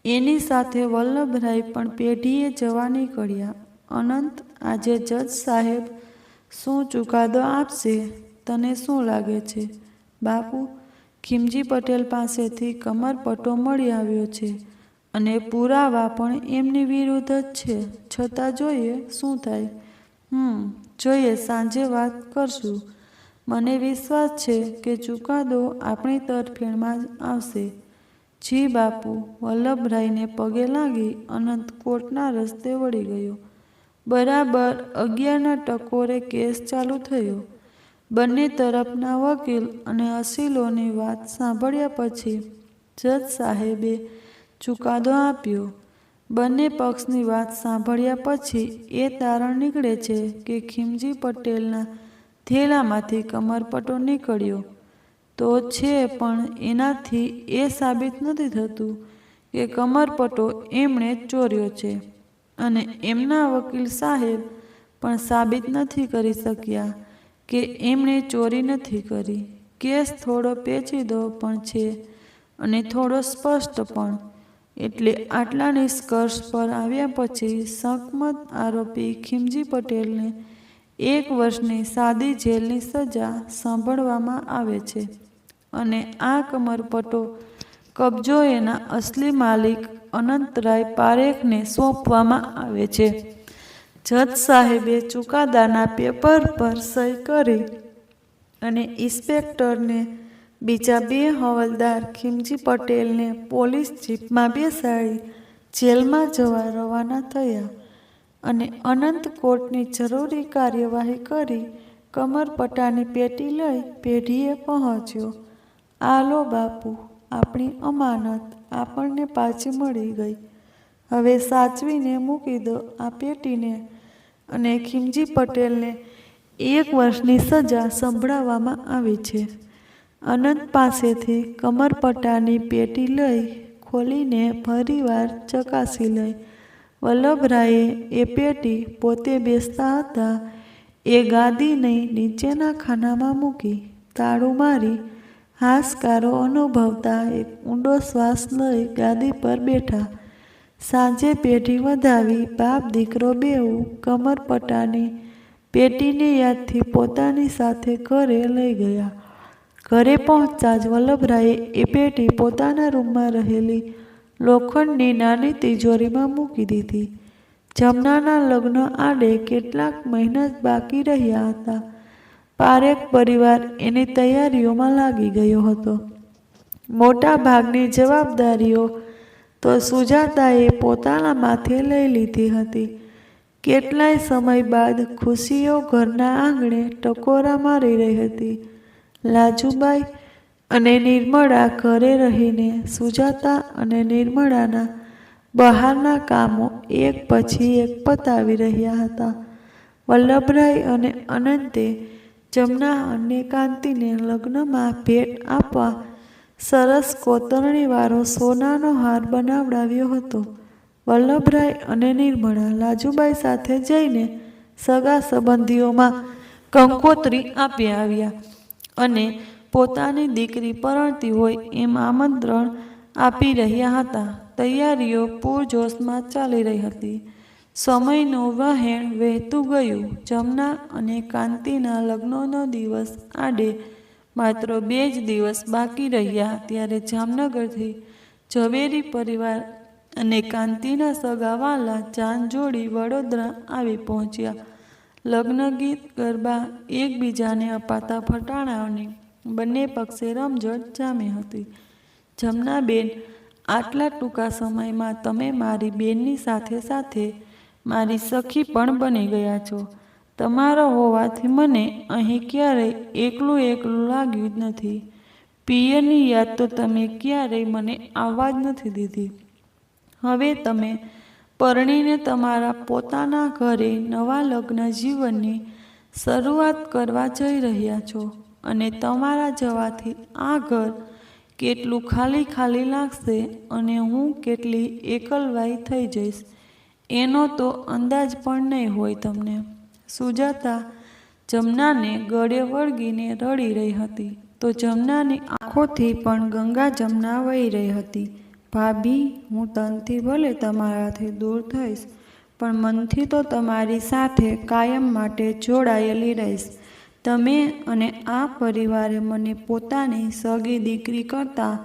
એની સાથે વલ્લભરાય પણ પેઢીએ જવા નીકળ્યા. અનંત, આજે જજ સાહેબ શું ચુકાદો આપશે? તને શું લાગે છે? બાપુ, ખીમજી પટેલ પાસેથી કમરપટ્ટો મળી આવ્યો છે અને પુરાવા પણ એમની વિરુદ્ધ જ છે, છતાં જોઈએ શું થાય. જોઈએ, સાંજે વાત કરશું. મને વિશ્વાસ છે કે ચુકાદો આપણી તરફેણમાં જ આવશે. જી બાપુ. વલ્લભરાયને પગે લાગી અનંત કોર્ટના રસ્તે વળી ગયો. બરાબર 11ના ટકોરે કેસ ચાલુ થયો. બંને તરફના વકીલ અને અસીલોની વાત સાંભળ્યા પછી જજ સાહેબે ચુકાદો આપ્યો. બંને પક્ષની વાત સાંભળ્યા પછી એ તારણ નીકળે છે કે ખીમજી પટેલના થેલામાંથી કમરપટ્ટો નીકળ્યો તો છે, પણ એનાથી એ સાબિત નથી થતું કે કમરપટ્ટો એમણે ચોર્યો છે, અને એમના વકીલ સાહેબ પણ સાબિત નથી કરી શક્યા કે એમણે ચોરી નથી કરી. કેસ થોડો પેચીદો પણ છે અને થોડો સ્પષ્ટ પણ. એટલે આટલા નિષ્કર્ષ પર આવ્યા પછી શકમત આરોપી ખીમજી પટેલને 1 વર્ષની સાદી જેલની સજા સંભળવામાં આવે છે અને આ કમરપટ્ટો કબજો એના અસલી માલિક અનંતરાય પારેખને સોંપવામાં આવે છે. જજ સાહેબે ચુકાદાના પેપર પર સહી કરી અને ઇન્સ્પેક્ટરને બીજા 2 હવલદાર ખીમજી પટેલને પોલીસ જીપમાં બેસાડી જેલમાં જવા રવાના થયા અને અનંત કોર્ટની જરૂરી કાર્યવાહી કરી કમરપટ્ટાની પેટી લઈ પેઢીએ પહોંચ્યો. આ લો બાપુ, આપણી અમાનત આપણને પાછી મળી ગઈ. હવે સાચવીને મૂકી દો આ પેટીને. અને ખીમજી પટેલને 1 વર્ષની સજા સંભળાવવામાં આવી છે. અનંત પાસેથી કમરપટ્ટાની પેટી લઈ ખોલીને ફરીવાર ચકાસી લઈ. વલ્લભરાયે એ પેટી પોતે બેસતા હતા એ ગાદીની નીચેના ખાનામાં મૂકી તાળું મારી હાશકારો અનુભવતા એક ઊંડો શ્વાસ લઈ ગાદી પર બેઠા. સાંજે પેઢી વધાવી બાપ દીકરો બેઉ કમરપટ્ટાની પેટીની યાદથી પોતાની સાથે ઘરે લઈ ગયા. ઘરે પહોંચતા જ વલ્લભરાયે એ પેટી પોતાના રૂમમાં રહેલી લોખંડની નાની તિજોરીમાં મૂકી દીધી. જમનાના લગ્ન આડે કેટલાક મહિના જ બાકી રહ્યા હતા. પારેખ પરિવાર એની તૈયારીઓમાં લાગી ગયો હતો. મોટા ભાગની જવાબદારીઓ તો સુજાતાએ પોતાના માથે લઈ લીધી હતી. કેટલાય સમય બાદ ખુશીઓ ઘરના આંગણે ટકોરા મારી રહી હતી. લાજુબાઈ અને નિર્મળા ઘરે રહીને સુજાતા અને નિર્મળાના બહારના કામો એક પછી એક પતાવી રહ્યા હતા. વલ્લભરાય અને અનંતે જમના અને કાંતિને લગ્નમાં ભેટ આપવા સરસ કોતરણીવાળો સોનાનો હાર બનાવડાવ્યો હતો. વલ્લભરાય અને નિર્મળા લાજુબાઈ સાથે જઈને સગા સંબંધીઓમાં કંકોત્રી આપી આવ્યા અને પોતાની દીકરી પરણતી હોય એમ આમંત્રણ આપી રહ્યા હતા. તૈયારીઓ પૂરજોશમાં ચાલી રહી હતી. સમયનું વહેણ વહેતું ગયું. જમના અને કાંતિના લગ્નનો દિવસ આડે માત્ર 2 જ દિવસ બાકી રહ્યા ત્યારે જામનગરથી ઝવેરી પરિવાર અને કાંતિના સગાવાલા જાન જોડી વડોદરા આવી પહોંચ્યા. લગ્ન ગીત ગરબા એકબીજાને અપાતા ફટાણાઓની બંને પક્ષે રમઝટ જામી હતી. જમનાબેન, આટલા ટૂંકા સમયમાં તમે મારી બેનની સાથે સાથે મારી સખી પણ બની ગયા છો. તમારો હોવાથી મને અહીં ક્યારેય એકલું એકલું લાગ્યું જ નથી. પિયરની યાદ તો તમે ક્યારેય મને આવવા જ નથી દીધી. હવે તમે પરણીને તમારા પોતાના ઘરે નવા લગ્ન જીવનની શરૂઆત કરવા જઈ રહ્યા છો અને તમારા જવાથી આ ઘર કેટલું ખાલી ખાલી લાગશે અને હું કેટલી એકલવાઈ થઈ જઈશ એનો તો અંદાજ પણ નહીં હોય તમને. સુજાતા જમનાને ગળે વળગીને રડી રહી હતી તો જમનાની આંખોથી પણ ગંગા જમના વહી રહી હતી. ભાભી, હું તનથી ભલે તમારાથી દૂર થઈશ પણ મનથી તો તમારી સાથે કાયમ માટે જોડાયેલી રહીશ. તમે અને આ પરિવારે મને પોતાની સગી દીકરી કરતાં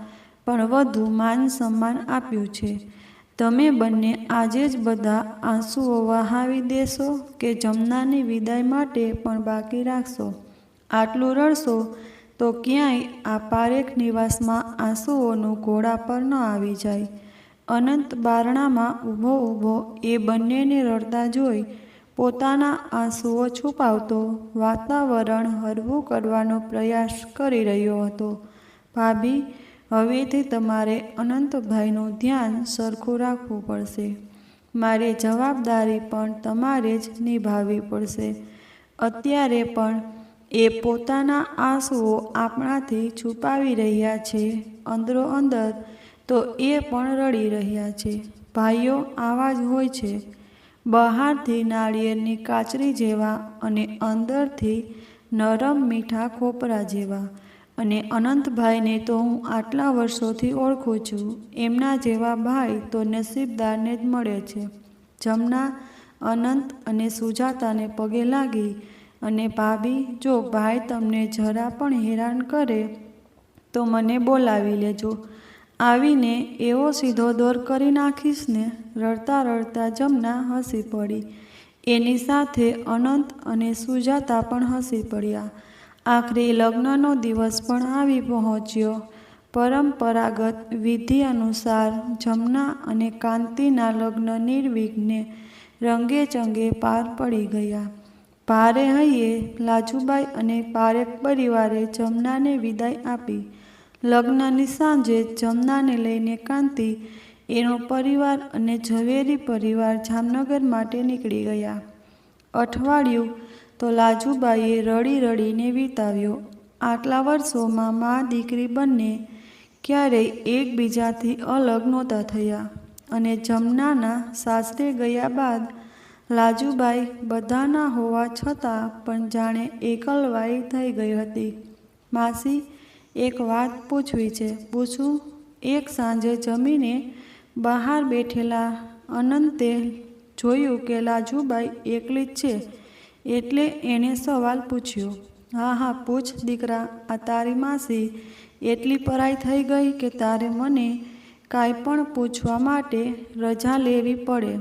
પણ વધુ માન સન્માન આપ્યું છે. તમે બંને આજે જ બધા આંસુઓ વહાવી દેશો કે જમનાની વિદાય માટે પણ બાકી રાખશો? આટલું રડશો તો ક્યાંય આ પારેખ નિવાસમાં આંસુઓનું ઘોડા ન આવી જાય. અનંત બારણામાં ઊભો એ બંનેને રડતા જોઈ પોતાના આંસુઓ છુપાવતો વાતાવરણ હળવું કરવાનો પ્રયાસ કરી રહ્યો હતો. ભાભી, હવેથી તમારે અનંતભાઈનું ધ્યાન સરખું રાખવું પડશે. મારી જવાબદારી પણ તમારે જ નિભાવવી પડશે. અત્યારે પણ એ પોતાના આંસુઓ આપણાથી છુપાવી રહ્યા છે. અંદરો અંદર તો એ પણ રડી રહ્યા છે. ભાઈઓ આવા જ હોય છે, બહારથી નાળિયેરની કાચરી જેવા અને અંદરથી નરમ મીઠા ખોપરા જેવા. અને અનંતભાઈને તો હું આટલા વર્ષોથી ઓળખું છું. એમના જેવા ભાઈ તો નસીબદારને જ મળે છે. જમના અનંત અને સુજાતાને પગે લાગી અને ભાભી, જો ભાઈ તમને જરા પણ હેરાન કરે તો મને બોલાવી લેજો. આવીને એવો સીધો દોર કરી નાખીશ ને. રડતા રડતા જમના હસી પડી. એની સાથે અનંત અને સુજાતા પણ હસી પડ્યા. આખરે લગ્નનો દિવસ પણ આવી પહોંચ્યો. પરંપરાગત વિધિ અનુસાર જમના અને કાંતિના લગ્ન નિર્વિઘ્ને રંગેચંગે પાર પડી ગયા. ભારે હૈયે લાજુબાઈ અને પારેખ પરિવારે જમનાને વિદાય આપી. લગ્નની સાંજે જમનાને લઈને કાંતિ, એનો પરિવાર અને ઝવેરી પરિવાર જામનગર માટે નીકળી ગયા. અઠવાડિયું તો લાજુબાઈએ રડી રડીને વિતાવ્યો. આટલા વર્ષોમાં મા દીકરી બંને ક્યારેય એકબીજાથી અલગ નહોતા થયા અને જમનાના સાસરે ગયા બાદ લાજુબાઈ બધાના હોવા છતાં પણ જાણે એકલવાઈ થઈ ગઈ હતી. માસી, એક વાત પૂછવી છે, પૂછું? એક સાંજે જમીને બહાર બેઠેલા અનંતે જોયું કે લાજુબાઈ એકલી જ છે એટલે એણે સવાલ પૂછ્યો. હા હા, પૂછ દીકરા. આ તારી માસી એટલી પરાઈ થઈ ગઈ કે તારે મને કાંઈ પણ પૂછવા માટે રજા લેવી પડે?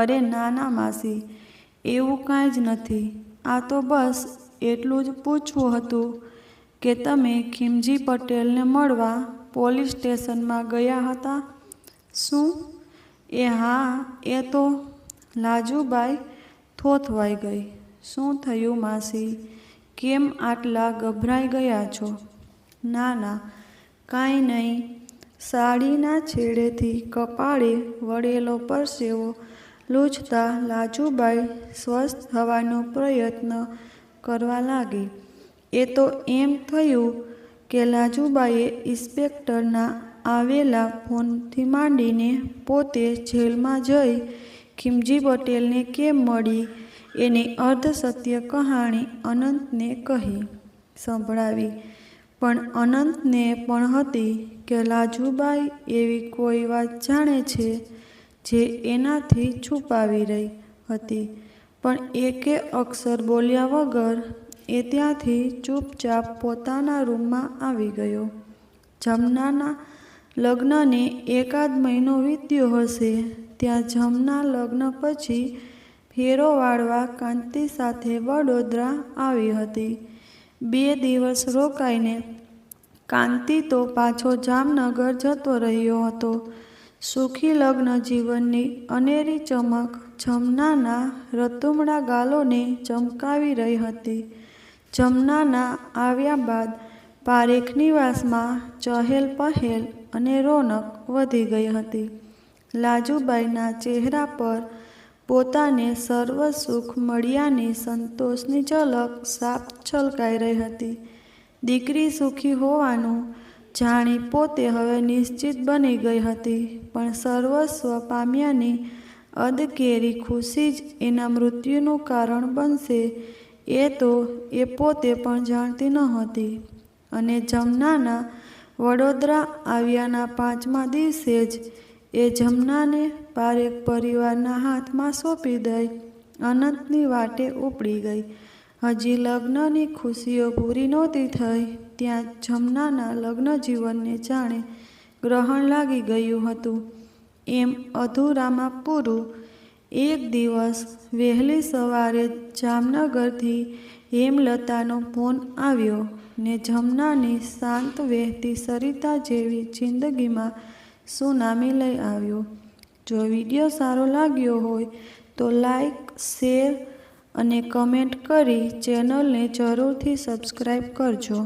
અરે ના ના માસી, એવું કાંઈ જ નથી. આ તો બસ એટલું જ પૂછવું હતું કે તમે ખીમજી પટેલને મળવા પોલીસ સ્ટેશનમાં ગયા હતા. શું? એ હા, એ તો. લાજુબાઈ થોથવાઈ ગઈ. શું થયું માસી? કેમ આટલા ગભરાઈ ગયા છો? ના ના, કાંઈ નહીં. સાડીના છેડેથી કપાળે વળેલો પરસેવો લૂછતા લાજુબાઈ સ્વસ્થ થવાનો પ્રયત્ન કરવા લાગી. એ તો એમ થયું કે લાજુબાઈએ ઇન્સ્પેક્ટરના આવેલા ફોનથી માંડીને પોતે જેલમાં જઈ ખીમજી પટેલને કેમ મળી એની અર્ધસત્ય કહાણી અનંતને કહી સંભળાવી. પણ અનંતને પણ હતી કે લાજુબાઈ એવી કોઈ વાત જાણે છે જે એનાથી છુપાવી રહી હતી. પણ એકે અક્ષર બોલ્યા વગર એ ત્યાંથી ચૂપચાપ પોતાના રૂમમાં આવી ગયો. જમનાના લગ્નને એકાદ મહિનો વીત્યો હશે ત્યાં જમના લગ્ન પછી ફેરો વાળવા કાંતિ સાથે વડોદરા આવી હતી. 2 દિવસ રોકાઈને કાંતિ તો પાછો જામનગર જતો રહ્યો હતો. સુખી લગ્ન જીવનની અનેરી ચમક જમનાના રતુમડા ગાલોને ચમકાવી રહી હતી. જમનાના આવ્યા બાદ પારેખ નિવાસમાં ચહેલ પહેલ અને રોનક વધી ગઈ હતી. લાજુબાઈના ચહેરા પર પોતાને સર્વ સુખ મળ્યાની સંતોષની ઝલક સાફ છલકાઈ રહી હતી. દીકરી સુખી હોવાનું જાણી પોતે હવે નિશ્ચિત બની ગઈ હતી. પણ સર્વસ્વ પામ્યાની અધકેરી ખુશી જ એના મૃત્યુનું કારણ બનશે એ તો એ પોતે પણ જાણતી નહોતી. અને જમનાના વડોદરા આવ્યાના 5મા દિવસે જ એ જમનાને પારેખ પરિવારના હાથમાં સોંપી દઈ અનંતની વાટે ઉપડી ગઈ. હજી લગ્નની ખુશીઓ પૂરી નહોતી થઈ ત્યાં જમનાના લગ્ન જીવનને જાણે ગ્રહણ લાગી ગયું હતું. એમ અધૂરામાં પૂરું. એક દિવસ વહેલી સવારે જામનગરથી હેમલતાનો ફોન આવ્યો ને જમનાની શાંત વહેતી સરિતા જેવી જિંદગીમાં સુનામી લઈ આવ્યો. જો વિડીયો સારો લાગ્યો હોય તો લાઈક, શેર અને કમેન્ટ કરી ચેનલને જરૂરથી સબસ્ક્રાઈબ કરજો.